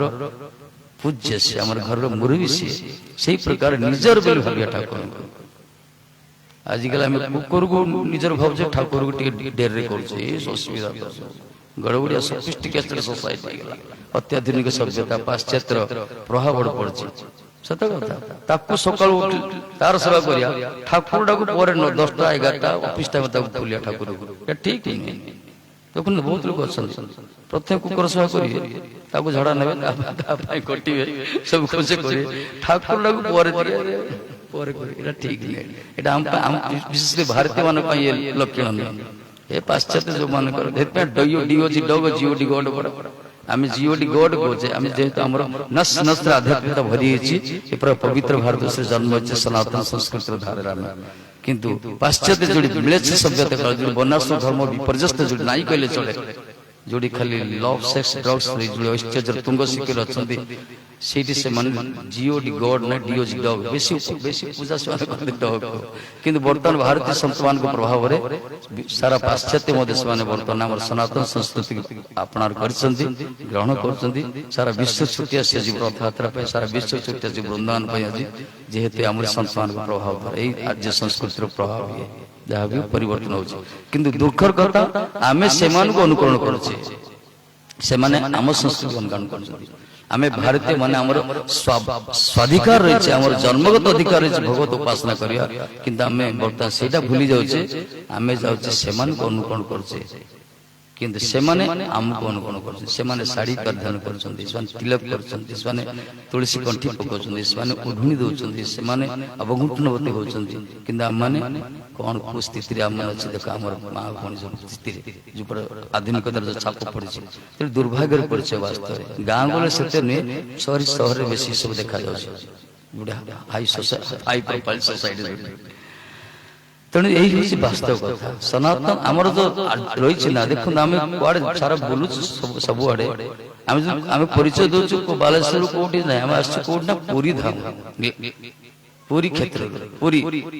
पूज्य से आम घर मुरबी सी से प्रकार निजर भाविया ठाकुर आजिकल आम कुकुर को निजर भाव ठाकुर को डेर असुविधा गड़बड़िया सोफिस्टिकेटेड सोसाइटी अत्याधुनिक सभ्यता पाश्चात्य प्रभाव पड़ी सत कथा ताकू सकाळ तार सेवा करिया ठाकुर डाकू पर 10टा 11टा ऑफिस टाइम ताकू फुलिया ठाकुर को ठीक नहीं देखो बहुत लोग अछन प्रत्येक कुकुर सेवा करिए ताकू झड़ा नेबे तापाई कटिबे सब खुश करिए ठाकुर डाकू पर एटा ठीक नहीं एटा हम विशेष भारतीय मान पई लक्षण नहीं ए पाश्चात्य जो मान कर देते D O D O G dog G O D god पर आमे जीओडी गॉड कोचे आमे जेतो हमर नस नस आध्यात्मिकता भरी अछि ए पर पवित्र भारत से जन्म अछि सनातन संस्कृति धारा में किंतु पाश्चात्य जोडी मिलेछ सभ्यता कर जो बनास धर्म विपर्यस्त जोडी नाई कहले चले जोडी खाली लव सेक्स ड्रग्स जोडी ऐश्वर्य तुंग सिकर अछंती सेठी से मन जीओडी गॉड न डीओजी डग बेसी पूजा से करते डग किंतु वर्तमान भारतीय संतमान को प्रभाव रे सारा पाश्चात्य देश माने वर्तमान हमर सनातन संस्कृति अपनार करछंती ग्रहण करछंती सारा विश्व छुटिया से जीव रथयात्रा पे सारा विश्व छुटिया जीव वृंदावन पे आज जेहेतु हमर संतमान को प्रभाव ए आज संस्कृति रो प्रभाव है जहा भी परिवर्तन हो किंतु दुखर कथा आमे सेमान को अनुकरण करछे से माने हम संस्कृति को अनुकरण करछे आमे भारतीय माने हमर स्वाधिकार रहिছে हमर जन्मगत अधिकार रहिছে भगवत उपासना करिया किंतु आमे वर्तमान सेटा भूली जाउछे आमे जाउछे सेमान को अनुकरण करछे किंतु से माने हमको अनुकरण करछे से माने साड़ी परिधान करछन्ती से माने तिलक करछन्ती से माने तुलसी कंठी पकोछन्ती से माने उढुनी दोछन्ती से माने अवघुंठनवती होछन्ती किंतु हम माने कोन को स्थिति रे हम अछि देख हमर मां भणी जो स्थिति रे जो पर आधुनिकतार जो छाप पड़िछि ते दुर्भाग्य पड़िछि वास्तव रे गां गोले सेते ने शहर रे बेसी सब देखा जाउछि बुढ़ा high society high profile society ତେଣୁ ଏଇ ହେଉଛି ବାସ୍ତବ କଥା। ସନାତନ ଆମର ତ ରହିଛି ନା, ଦେଖନ୍ତୁ ଆମେ କୁଆଡେ ସାରା ବୁଲୁଛୁ ସବୁଆଡେ, ଆମେ ପରିଚୟ ଦଉଛୁ ବାଲେଶ୍ୱର କୋଉଠି ନାହିଁ, ଆମେ ଆସିଛୁ କୋଉଠି ନା ପୁରୀ ଧାମ, ପୁରୀ କ୍ଷେତ୍ରରେ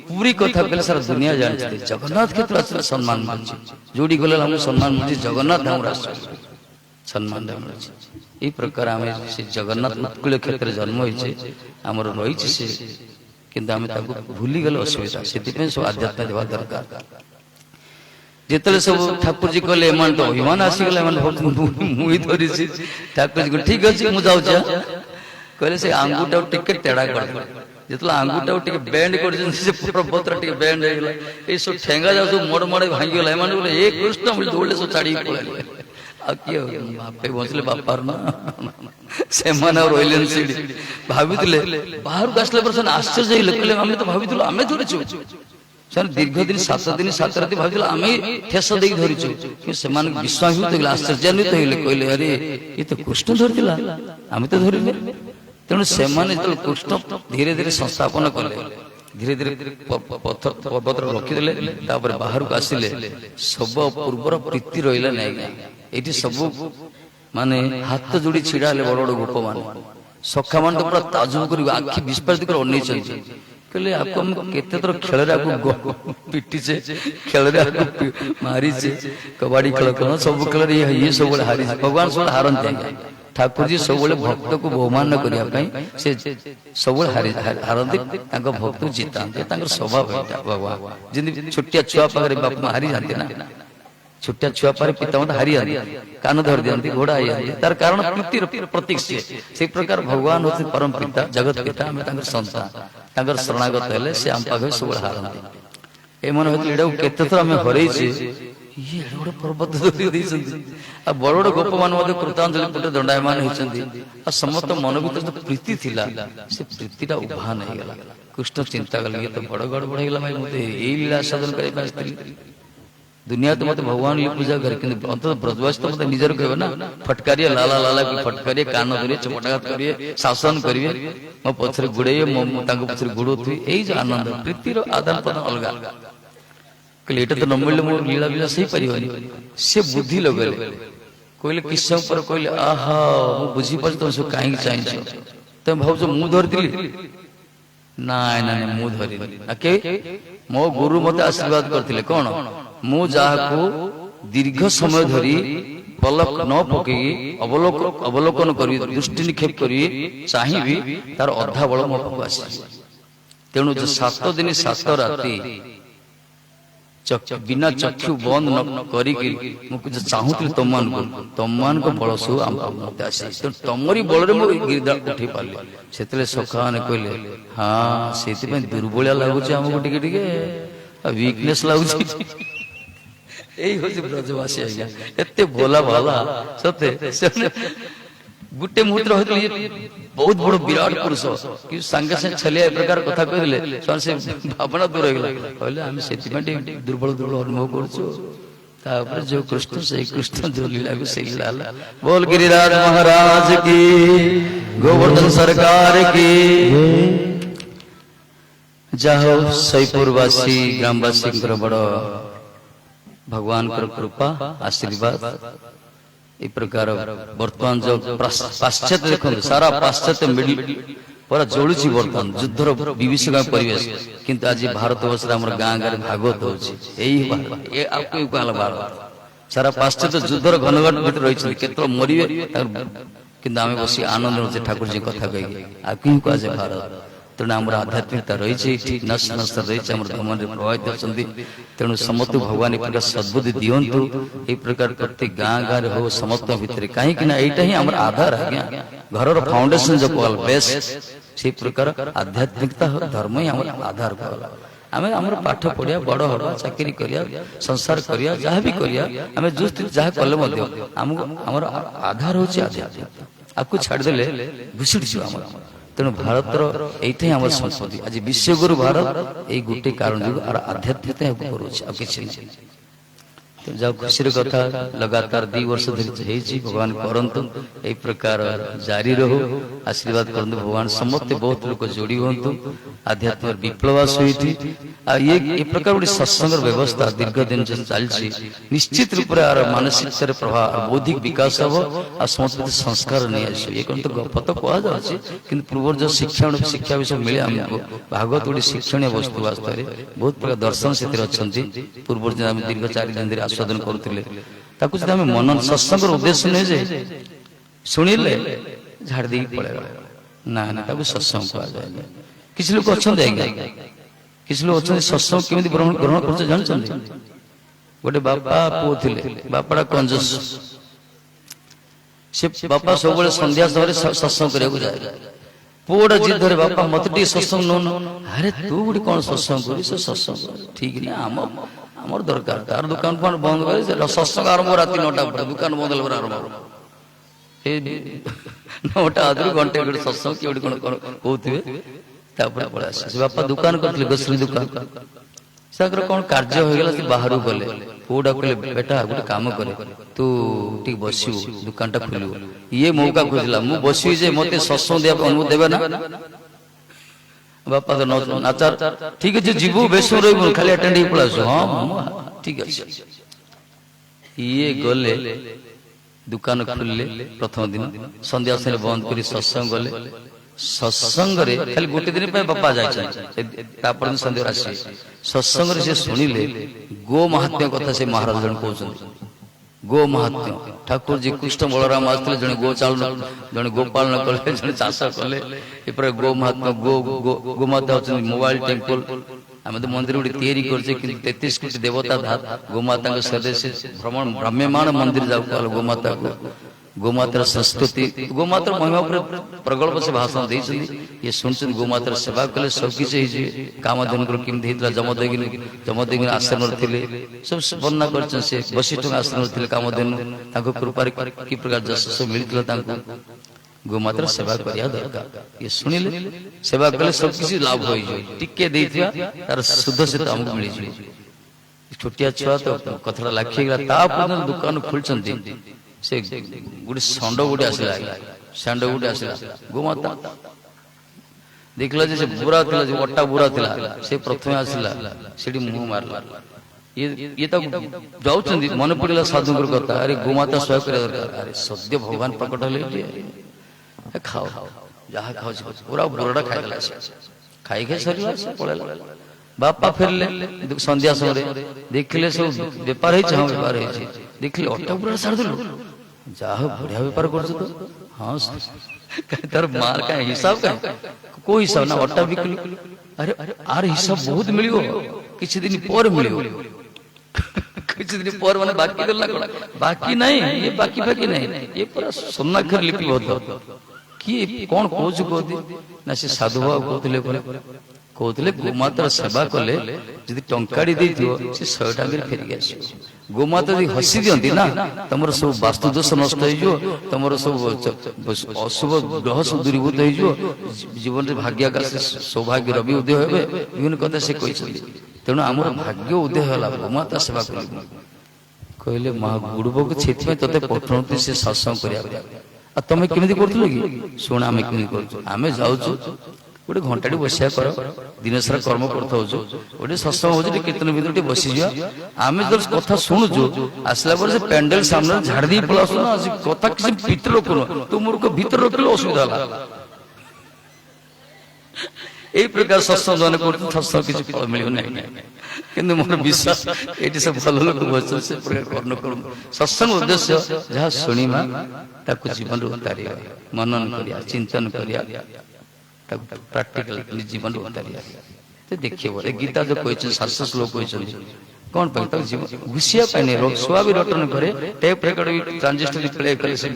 ପୁରୀ କଥା କହିଲେ ସାରା ଦୁନିଆ ଜାଣିଛି। ଜଗନ୍ନାଥ କ୍ଷେତ୍ର ଆସିଲେ ସମ୍ମାନ ମିଳୁଛି, ଯୋଉଠି ଗଲେ ଆମକୁ ସମ୍ମାନ ମିଳୁଛି, ଜଗନ୍ନାଥ ଧାମରେ ଆସୁଛି ସମ୍ମାନ ମିଳୁଛି। ଏଇ ପ୍ରକାର ଆମେ ସେ ଜଗନ୍ନାଥ ଉତ୍କଳ କ୍ଷେତ୍ରରେ ଜନ୍ମ ହେଇଛେ, ଆମର ରହିଛି ସେ, କିନ୍ତୁ ଆମେ ତାକୁ ଭୁଲିଗଲେ ଅସୁବିଧା। ସେଥିପାଇଁ ସବୁ ଆଧ୍ୟାତ୍ମ ଦେବା ଦରକାର। ଯେତେବେଳେ ସବୁ ଠାକୁରଜୀ କହିଲେ ଏମାନେ ତ ଅଭିମାନ ଆସିଗଲା, ଏମାନେ ମୁଁ ହିଁ ଧରିଛି, ଠାକୁରଜୀ କହିଲେ ଠିକ ଅଛି ମୁଁ ଯାଉଛି, କହିଲେ ସେ ଆଙ୍ଗୁଠାକୁ ଟିକେ ତେଢା କରିଦେଲେ। ଯେତେବେଳେ ଆଙ୍ଗୁଠାକୁ ଟିକେ ବେଣ୍ଡ କରିଛନ୍ତି, ସେ ପର୍ବତ ଟିକେ ବେଣ୍ଡ ହେଇଗଲା, ଏଇ ସବୁ ଠେଙ୍ଗା ଯାଉ ସବୁ ମୋଡ ମୋଡ ଭାଙ୍ଗିଗଲା। ଏମାନେ କହିଲେ ଏ କୃଷ୍ଣ ବୋଲି ଦୌଡିଲେ, ସବୁ ଛାଡିକି ପଳେଇଲେ। ଆଉ କିଏ ବାପେ ବଞ୍ଚିଲେ ବାପାର ନା, ସେମାନେ ଆଉ ରହିଲେନି ସେଠି। ଭାବିଥିଲେ ବାହାରକୁ ଆସିଲା ପରେ ସେମାନେ ଆଶ୍ଚର୍ଯ୍ୟ ହେଇଲେ, କହିଲେ ଆମେ ତ ଭାବିଥିଲୁ ଆମେ ଧରିଛୁ। ସେମାନେ ଦୀର୍ଘ ଦିନ 7 ଦିନ 7 ରାତି ଭାବିଥିଲେ ଆମେ ଠେସ ଦେଇକି ଧରିଛୁ, କିନ୍ତୁ ସେମାନଙ୍କୁ ବିଶ୍ୱାସ ହେଇଗଲା, ଆଶ୍ଚର୍ଯ୍ୟାନ୍ୱିତ ହେଇଗଲେ, କହିଲେ ଆରେ ଏ ତ କୃଷ୍ଣ ଧରିଥିଲା, ଆମେ ତ ଧରିଲେ। ତେଣୁ ସେମାନେ ଯେତେବେଳେ କୃଷ୍ଣ ଧୀରେ ଧୀରେ ସଂସ୍ଥାପନ କଲେ, ଧୀରେ ଧୀରେ ପର୍ବତ ରଖିଦେଲେ, ତାପରେ ବାହାରକୁ ଆସିଲେ, ସବୁ ପୂର୍ବର ପ୍ରୀତି ରହିଲା ନାହିଁ। ଏଇଠି ସବୁ ମାନେ ହାତ ଯୋଡି ଛିଡା ହେଲେ ବଡ ବଡ ଗୋପ ମାନେ, ସଖା ମାନେ ତ ପୁରା ତାଜୁବ କରି ଆଖି ବିସ୍ଫାରିତ କରି ଅନେଇଛନ୍ତି। କହିଲେ ଆକୁ ଆମେ କେତେ ଥର ଖେଳରେ ଆକୁ ପିଟିଛେ, ଖେଳରେ ଆକୁ ମାରିଛେ, କବାଡି ଖେଳ କଣ ସବୁ ଖେଳରେ ଇଏ ସବୁବେଳେ ହାରିছে, ଭଗବାନ ସବୁବେଳେ ହାରନ୍ତି। ଠାକୁରଜୀ ସବୁବେଳେ ଭକ୍ତକୁ ବହୁମାନ କରିବା ପାଇଁ ସେ ସବୁବେଳେ ହାରନ୍ତି, ତାଙ୍କ ଭକ୍ତକୁ ଜିତାନ୍ତି, ତାଙ୍କର ସ୍ୱଭାବ ଏଇଟା। ଭଗବାନ ଯେମିତି ଛୋଟିଆ ଛୁଆ ପାଖରେ ବାପା ମା ହାରି ଯାଆନ୍ତି ନା, ଛୋଟିଆ ଛୁଆ ପାଖରେ ପିତାମାତା ହାରିଯାନ୍ତି, କାନ ଧରି ଦିଅନ୍ତି, ଘୋଡା ହେଇଯାନ୍ତି, ତାର କାରଣ ପ୍ରୀତିର ପ୍ରତୀକ ସିଏ। ସେଇ ପ୍ରକାର ଭଗବାନ ହଉଛି ପରମ ପିତା, ଜଗତ ପିତା, ଆମେ ତାଙ୍କର ସନ୍ତାନ, ତାଙ୍କର ଶରଣାଗତ ହେଲେ ସେ ଆମ ପାଖରେ ସବୁବେଳେ ହାରନ୍ତି। ଏମାନେ ହଉଥିଲେ ଏଇଟାକୁ କେତେଥର ଆମେ ହରେଇଛେ, ଇଏ ଗୋଟେ ପର୍ବତ ଧରି ଦେଇଛନ୍ତି। ଆଉ ବଡ ବଡ ଗୋପ ମାନେ ମଧ୍ୟ କୃତାଞ୍ଜଳି ପୁଟେ ଦଣ୍ଡାୟମାନ ହେଇଛନ୍ତି। ଆଉ ସମସ୍ତ ମନ ଭିତରେ ଯୋଉ ପ୍ରୀତି ଥିଲା, ସେ ପ୍ରୀତିଟା ଉଭାନ ହେଇଗଲା। କୃଷ୍ଣ ଚିନ୍ତା କଲେ ଇଏ ତ ବଡ ଗଡବଡ ହେଇଗଲା, ଭାଇ ମତେ ଏଇ ଲୀଳା ସାଧନ କରିବା ପାଇଁ ଆସିଥିଲି। दुनिया तो मत भगवान ये पूजा करे, किंतु अंत ब्रजवास तो मत निजर कहबे ना, फटकारिए लाला लाला की फटकारिए, कान धरिए, चपटाघात करिए, शासन करिए, मो पछरे गुड़ाइए, मो तांको पछरे गुड़ोथि, एई जो आनंद प्रीतिर आदान प्रदान अलगा। कहले एटा तो न मिलले मो लीला बिला सही परिबनी। से बुद्धि लगले, कहले किस पर कहले आहा मो बुझी पर तुम सब काहे चाहिछ, तुम भावछ मु धरतिली, नाय नाय मु धरिनी। आके मो गुरु मते आशीर्वाद करथिले कोन, मु जाहाको दीर्घ समय धरी पलक न पकई अवलोकन करी, दृष्टि निक्षेप करी चाहिबी, तार अधा बळ मो पाखु आसी। तेणु जो 7 दिन 7 राति बिना चक्षु बंद न करी मुझे चाहूली तमान को बल सब मत आसी, तमरी बल गिरदा उठे पारे। से सखा मैंने कहले हाँ से दुर्बलिया लगुच आमको टे वीकनेस लगुच। यही हूँ ब्रजवासी आज्ञा एत भोला भाला सते गोटे मुहूर्त रही बहुत बड़ विराट पुरुष कि सांगे सांगे छलिया ए प्रकार कथा कहले से भावना दूर होगला, कहले आम से दुर्बल दुर्बल अनुभव करछु। तापर जो कृष्ण से कृष्ण जो लीला भी से लीला। बोल गिरिराज महाराज की, गोवर्धन सरकार की। जाहो सईपुरवासी ग्रामवासी बड़ भगवान कृपा आशीर्वाद। इस प्रकार वर्तमान जो पाश्चात्य देखो सारा पाश्चात्य मिडिल पूरा जोड़ुची वर्तमान युद्धर विभीषिक परिवेश, किंतु आज भारतवर्ष गाँ गाँव भागवत होची भारत सारा पाश्चात्य युद्धर घनघट भीतर रही मरवे किंतु आम बस आनंद होचे ठाकुर जी कथा कही आ कहुए भारत। तेणु आम आध्यात्मिकता रही नस नस रही धर्म प्रभावित होती। तेणु समस्त भगवान एक प्रकार सद्बुद्धि दिंतु, ये प्रकार प्रत्येक गाँ गाँव हो समस्त भितर कहीं यहाँ ही आम आधार आज्ञा घर फाउंडेशन जो कहल बेस से प्रकार आध्यात्मिकता धर्म ही आम आधार कहला। आम आम पाठ पढ़िया बड़ हवा चाकरी करिया संसार करिया जहाँ भी करिया आम जो स्थिति जहाँ कले आमर आधार हूँ आध्यात्मिकता। आपको छाड़देले घुषुड़ी आम। तेणु भारतर यही आम संस्कृति आज विश्वगुरु भारत यही गोटे कारण जो आध्यात्मिकता करुच्छे आ कि ଯାଉ ଖୁସିର କଥା ଲଗାତାର 2 ବର୍ଷ ଧରି ହେଇଛି। ଭଗବାନ କରନ୍ତୁ ଏଇ ପ୍ରକାର ଜାରି ରହୁ, ଆଶୀର୍ବାଦ କରନ୍ତୁ ଭଗବାନ। ସମସ୍ତେ ବହୁତ ଲୋକ ଯୋଡ଼ି ହୁଅନ୍ତୁ, ଆଧ୍ୟାତ୍ମିକ ବିପ୍ଳବ ଆସୁ ଏଠି। ଆଉ ଏ ପ୍ରକାର ଗୋଟେ ସତ୍ସଙ୍ଗର ବ୍ୟବସ୍ଥା ଦୀର୍ଘ ଦିନ ଯୋଉ ଚାଲିଛି, ନିଶ୍ଚିତ ରୂପରେ ଆର ମାନସିକତାରେ ପ୍ରଭାବ, ବୌଦ୍ଧିକ ବିକାଶ ହବ ଆଉ ସମସ୍ତେ ସଂସ୍କାର ନେଇ ଆସିବ। ଏ କଣ ତ ଗପ ତ କୁହାଯାଉଛି, କିନ୍ତୁ ପୂର୍ବରୁ ଯୋଉ ଶିକ୍ଷା ବିଷୟ ମିଳେ ଆମକୁ, ଭାଗବତ ଗୋଟେ ଶିକ୍ଷଣୀୟ ବସ୍ତୁ ବାସ୍ତବରେ ବହୁତ ପ୍ରକାର ଦର୍ଶନ ସେଥିରେ ଅଛନ୍ତି। ପୂର୍ବରୁ ଯେ ଆମେ ଦୀର୍ଘ 4 ଦିନ ଧରି ଆସ୍ୱାଦନ କରୁଥିଲେ, ତାକୁ ଯଦି ଆମେ ମନ ସତ୍ସଙ୍ଗର ଉଦ୍ଦେଶ୍ୟ ନୁହେଁ ଯେ ଶୁଣିଲେ ଝାଡ଼ି ଦେଇକି ପଳେଇବା, ନା ନା, ତାକୁ ସତ୍ସଙ୍ଗ କୁହାଯାଏ। କିଛି ଲୋକ ଅଛନ୍ତି ଆଜ୍ଞା, କିଛି ଲୋକ ଅଛନ୍ତି ସତ୍ସଙ୍ଗ କେମିତି ଗ୍ରହଣ କରୁଛନ୍ତି ଜାଣିଛନ୍ତି? ଗୋଟେ ବାପା ପୁଅ ଥିଲେ, ବାପାଟା କଞ୍ଜୁସ, ସେ ବାପା ସବୁବେଳେ ସନ୍ଧ୍ୟା ସମୟରେ ସତ୍ସଙ୍ଗ କରିବାକୁ ଯାଏ। ପୁଅଟା ଜିଦ ଧରେ, ବାପା ମତେ ଟିକେ ସତ୍ସଙ୍ଗ ନଉନ। ଆରେ ତୁ ଗୋଟେ କଣ ସତ୍ସଙ୍ଗ କରୁ, ସେ ସତ୍ସଙ୍ଗ ଠିକ ନା, ଆମର ଦରକାର। ତାର ଦୋକାନ ଫୋକାନ ବନ୍ଦ କରି ସତ୍ସଙ୍ଗ ଆରମ୍ଭ ରାତି 9ଟା ପରେ, ଦୋକାନ ବନ୍ଦ ହେଲା ପରେ ଆରମ୍ଭ। ଏ 9ଟା ଆଦରୁ ଘଣ୍ଟେ ଗୋଟେ ସତ୍ସଙ୍ଗ କିଏ ଗୋଟେ କଣ କହୁଥିବେ, ତାପରେ ପଳେଇ ଆସେ। ସେ ବାପା ଦୋକାନ କରିଥିଲେ, ଗ୍ରୋସରୀ ଦୋକାନ। ତାଙ୍କର କଣ କାର୍ଯ୍ୟ ହେଇଗଲା, ସେ ବାହାରକୁ ଗଲେ। ପୁଅଟା କହିଲେ, ବେଟା ଗୋଟେ କାମ କରେ, ତୁ ଟିକେ ବସିବୁ, ଦୋକାନଟା ଖୋଲିବୁ। ଇଏ ମୌକା ଖୋଜିଲା, ମୁଁ ବସିବି ଯେ ମତେ ସତ୍ସଙ୍ଗ ଦେବା ପାଇଁ ଅନୁମତି ଦେବେ ନା? ବାପା ତ ନାଚାର, ଠିକ ଅଛି ଯିବୁ, ବେଶ ରହିବୁ, ଖାଲି ଆଟେଣ୍ଡ ହେଇକି ପଳେଇ ଆସିବୁ। ହଁ ଠିକ ଅଛି। ଇଏ ଗଲେ, ଦୋକାନ ଖୋଲିଲେ। ପ୍ରଥମ ଦିନ ସନ୍ଧ୍ୟା ସମୟରେ ବନ୍ଦ କରି ସତ୍ସଙ୍ଗ ଗଲେ। ସତ୍ସଙ୍ଗରେ ଖାଲି ଗୋଟେ ଦିନ ପାଇଁ ବାପା ଯାଇଛନ୍ତି, ତାପରେ ସନ୍ଧ୍ୟାରେ ଆସିବେ। ସତ୍ସଙ୍ଗରେ ସେ ଶୁଣିଲେ ଗୋ ମାହାତ୍ମ୍ୟ କଥା। ସେ ମହାରାଜ ଜଣେ କହୁଛନ୍ତି ଗୋ ମାହାତ୍ମ୍ୟ। ଠାକୁରଜୀ କୃଷ୍ଣ ବଳରାମ ଆସିଥିଲେ, ଜଣେ ଗୋ ଚାଳନ, ଜଣେ ଗୋପାଳନ କଲେ, ଜଣେ ଚାଷ କଲେ। ଏପରି ଗୋ ମାହାତ୍ମ୍ୟ, ଗୋମାତା ହଉଛନ୍ତି ମୋବାଇଲ ଟେମ୍ପଲ। ଆମେ ତ ମନ୍ଦିର ଗୋଟେ ତିଆରି କରୁଛେ, କିନ୍ତୁ 33 କୋଟି ଦେବତା ଗୋମାତାଙ୍କ ସଦସ୍ୟ ଭ୍ରମ୍ୟମାଣ ମନ୍ଦିର ଯାଉ ଗୋମାତାକୁ। ଗୋମାତାର ସଂସ୍କୃତି, ଗୋମାତାର ମହିମା ଉପରେ ପ୍ରଗଳ୍ଭ ସେ ଭାଷଣ ଦେଇଛନ୍ତି। ଇଏ ଶୁଣୁଛନ୍ତି, ଗୋମାତାର ସେବା କଲେ ସବୁ କିଛି ହେଇଯିବେ। କାମଧେନୁଙ୍କର କେମିତି ହେଇଥିଲା, ଯମଦେଗିନୀ ଆଶ୍ରମରେ ଥିଲେ, ସବୁ ବର୍ଣ୍ଣନା କରିଛନ୍ତି। ସେ ବଶିଷ୍ଠଙ୍କ ଆଶ୍ରମରେ ଥିଲେ କାମଧେନୁ, ତାଙ୍କ କୃପାରେ କି ପ୍ରକାର ଯଶ ମିଳିଥିଲା ତାଙ୍କୁ। ଗୋମାତାର ସେବା କରିବା ଦରକାର। ଇଏ ଶୁଣିଲେ, ସେବା କଲେ ସବୁ କିଛି ଲାଭ ହେଇଯିବ। ଟିକେ ଦେଇଥିବା ତାର ସୁଧ ସେ ଆମକୁ ମିଳିଯିବ। ଛୋଟିଆ ଛୁଆ ତ କଥାଟା ଲାଖିଗଲା। ତା ପର୍ଯ୍ୟନ୍ତ ଦୋକାନ ଖୋଲିଛନ୍ତି। ସେ ଗୋଟେ ଷଣ୍ଡ ଗୋଟେ ଆସିଲା, ଗୋମାତା ଦେଖିଲା ଯେ ସେ ବୁରା ଥିଲା, ଯେ ଅଟା ବୁରା ଥିଲା। ସେ ପ୍ରଥମେ ଆସିଲା, ସେଠି ମୁହଁ ମାରିଲା। ଇଏ ତାକୁ ଯାଉଛନ୍ତି, ମନେ ପଡିଲା ସାଧୁଙ୍କର କଥା। ଆରେ ଗୋମାତା ସେବା କରିବା ଦରକାର। ଆରେ ସଦ୍ୟ ଭଗବାନ ପ୍ରକଟ ହେଲେ, ଖାଅ, ଯାହା ଖାଉଛି ପୁରା ବୁରାଟା ଖାଇଦେଲା। ଖାଇ ସରିଲା, ସେ ପଳେଇଲା। ବାପା ଫେରିଲେ ସନ୍ଧ୍ୟା ସମୟରେ, ଦେଖିଲେ ସବୁ ବେପାର ହେଇଛି। ହଁ ବେପାର ହେଇଛି। ଦେଖିଲେ ଅଟା ବୁରା ଛାଡ଼ିଦେଲୁ, ଯାହା ବଢିଆ ବେପାର କରୁଛୁ ତ। ହଁ, ତାର ମାର କାହିଁ ହିସାବ, କାହିଁ କୋଉ ହିସାବ ନା, ଅଟା ବିକିଲୁ। ଆରେ ଆର ହିସାବ ବହୁତ ମିଳିବ, କିଛି ଦିନ ପରେ ମିଳିବ। କିଛି ଦିନ ପରେ ମାନେ ବାକି ଦେଲା କଣ? ବାକି ନାହିଁ, ଇଏ ବାକି ନାହିଁ, ଇଏ ପୁରା ସ୍ୱର୍ଣ୍ଣାକ୍ଷର ଲିପିବଦ୍ଧ। କିଏ କଣ କହୁଛୁ କହୁଛି ନା, ସେ ସାଧୁ ବାବୁ କହୁଥିଲେ ଗୋମାତାର ସେବା କଲେ ଯଦି ଟଙ୍କାଟି ଦେଇଥିବ, ସେ 100 ଟଙ୍କାରେ ଫେରିକି ଆସିବ। ଗୋମାତା ଯଦି ହସି ଦିଅନ୍ତି ନା, ତମର ସବୁ ବାସ୍ତୁ ଦୋଷ ନଷ୍ଟ ହେଇଯିବ, ତମର ସବୁ ଅଶୁଭ ଗ୍ରହ ସବୁ ଦୂରୀଭୂତ ହେଇଯିବ, ଜୀବନରେ ଭାଗ୍ୟ ଆକାଶରେ ସୌଭାଗ୍ୟ ରବି ଉଦୟ ହେବେ, ବିଭିନ୍ନ କଥା ସେ କହିଛନ୍ତି। ତେଣୁ ଆମର ଭାଗ୍ୟ ଉଦୟ ହେଲା ଗୋମାତା ସେବା କରିବୁ। କହିଲେ ମା ଗୁରୁବକୁ, ସେଥିପାଇଁ ତତେ ପଠଉନ୍ତି ସେ ସତ୍ସଙ୍ଗ କରିବା ପାଇଁ। ଆଉ ତମେ କେମିତି କରୁଥିଲ କି? ଶୁଣ ଆମେ କେମିତି କରୁଛୁ। ଆମେ ଯାଉଛୁ, ଗୋଟେ ଘଣ୍ଟାଟି ବସିବା କର, ଦିନସାରା କର୍ମ କରୁଥାଉଛୁ, ଗୋଟେ ସତ୍ସଙ୍ଗ ହଉଛି, ଟିକେ କୀର୍ତ୍ତନ ଭିତରେ ଟିକେ ବସିଯିବା। ଆମେ ଯେତେବେଳେ କଥା ଶୁଣୁଛୁ, ଆସିଲା ପରେ ସେ ପ୍ୟାଣ୍ଡେଲ ସାମ୍ନାରେ ଝାଡ଼ି ଦେଇ ପଳେଇ ଆସୁଛୁ ନା, ସେ କଥା କିଛି ଭିତରେ ରଖୁନ। ତୁ ମୂର୍ଖ, ଭିତରେ ରଖିଲେ ଅସୁବିଧା ହେଲା। ଏଇ ପ୍ରକାର ସତ୍ସଙ୍ଗ ମାନେ କରୁଛୁ, ସତ୍ସଙ୍ଗ କିଛି ଫଳ ମିଳିବ ନାହିଁ। କିନ୍ତୁ ମୋର ବିଶ୍ୱାସ, ଏଇଠି ସବୁ ଭଲ ଲୋକ ବସିଛନ୍ତି, ସେ ପ୍ରକାର କର୍ଣ୍ଣ କରନ୍ତୁ। ସତ୍ସଙ୍ଗ ଉଦ୍ଦେଶ୍ୟ ଯାହା ଶୁଣିବା, ତାକୁ ଜୀବନରେ ଉତାରିବା, ମନନ କରିବା, ଚିନ୍ତନ କରିବା, ତାକୁ ପ୍ରାକ୍ଟିକାଲ ଜୀବନରେ ଉତାରିବା। ଦେଖିବ ଏ ଗୀତା ଯୋଉ କହିଛନ୍ତି, 700 ଶ୍ଲୋକ କହିଛନ୍ତି, କଣ ପାଇଁ? ତାକୁ ଜୀବନ ଘୁଷିବା ପାଇଁ ନାହିଁ। ଛୁଆ ବି ରଟନ କରେ, ଟେପ୍ ରେକର୍ଡ ବି, ଟ୍ରାଞ୍ଜିଷ୍ଟର ପ୍ଲେ କଲେ, ସେ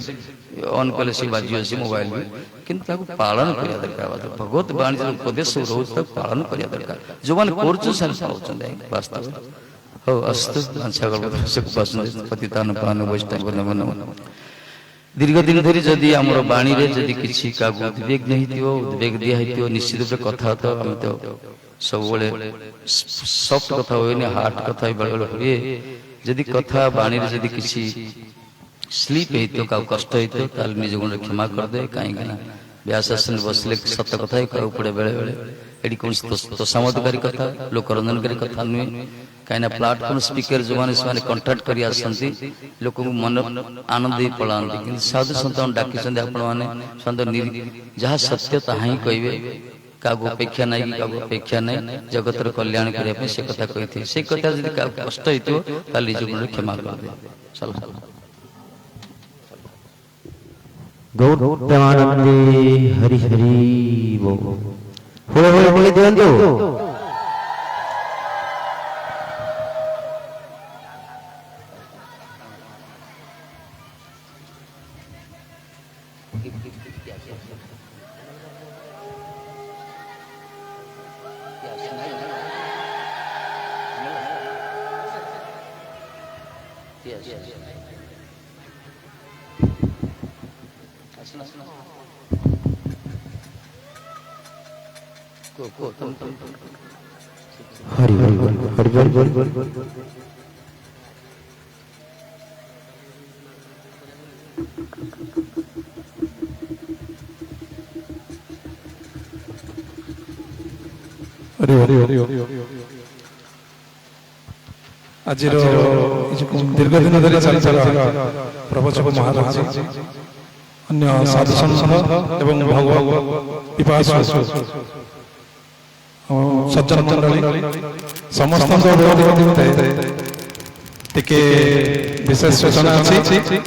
ଅନ୍ କଲେ ସେ ବାଜିବ, ସେ ମୋବାଇଲ ବି। କିନ୍ତୁ ତାକୁ ପାଳନ କରିବା ଦରକାର। ଭଗବତ ବାଣୀର ଉପଦେଶ ସବୁ ରହୁଛି, ତାକୁ ପାଳନ କରିବା ଦରକାର। ଯୋଉମାନେ କରୁଛନ୍ତି ସେମାନେ ପାଉଛନ୍ତି ବାସ୍ତବ। ହଉ ଅସ୍ତୁ ପତିତାନ ପାନ ବୈଷ୍ଣବ ନମଃ ନମଃ। ଦୀର୍ଘ ଦିନ ଧରି ଯଦି ଆମର ବାଣୀରେ ଯଦି କିଛି କାହାକୁ ଉଦ୍ବେଗ ହେଇଥିବ, ଉଦ୍ବେଗ ଦିଆ ହେଇଥିବ, ନିଶ୍ଚିତ ରୂପେ କଥା ତ ଆମେ ତ ସବୁବେଳେ ସଫ୍ଟ କଥା ହୁଏନି, ହାର୍ଡ କଥା ବେଳେବେଳେ ହୁଏ। जदि कथा बाणी जदि किसी स्लीप हेतो का कष्ट हेतो ताल निज गुण क्षमा कर दे कहीं ना व्यास आसन बसले सत्य कथा ही कहू पड़े बेले बेले एडी कौन तोषामदकारी कथा लोक रंजनकारी कथा नुहे कहीं प्लाटफॉर्म स्पीकर जो मैंने से कंटाक्ट कर आसती लोक मन आनंद ही पलांती कि साधु सत डाक आपण मैंने जहाँ सत्य ताहा ही कहे क्या अपेक्षा ना कि क्या अपेक्षा ना जगतर कल्याण करने से कथा कही से कथा जब क्या कष्ट हो निज गुण क्षमा कर दे चल गौर प्रेमानंदे हरि हरि बोल होले बोले दियंतु हरि हरि बोल हरि बोल हरि हरि हरि आज दीर्घ दिन धरी चलता प्रवचक महाराज अन्य साधु संत एवं भगवत पिपासु सज्जन मंडली समस्त विशेष सूचना अच्छी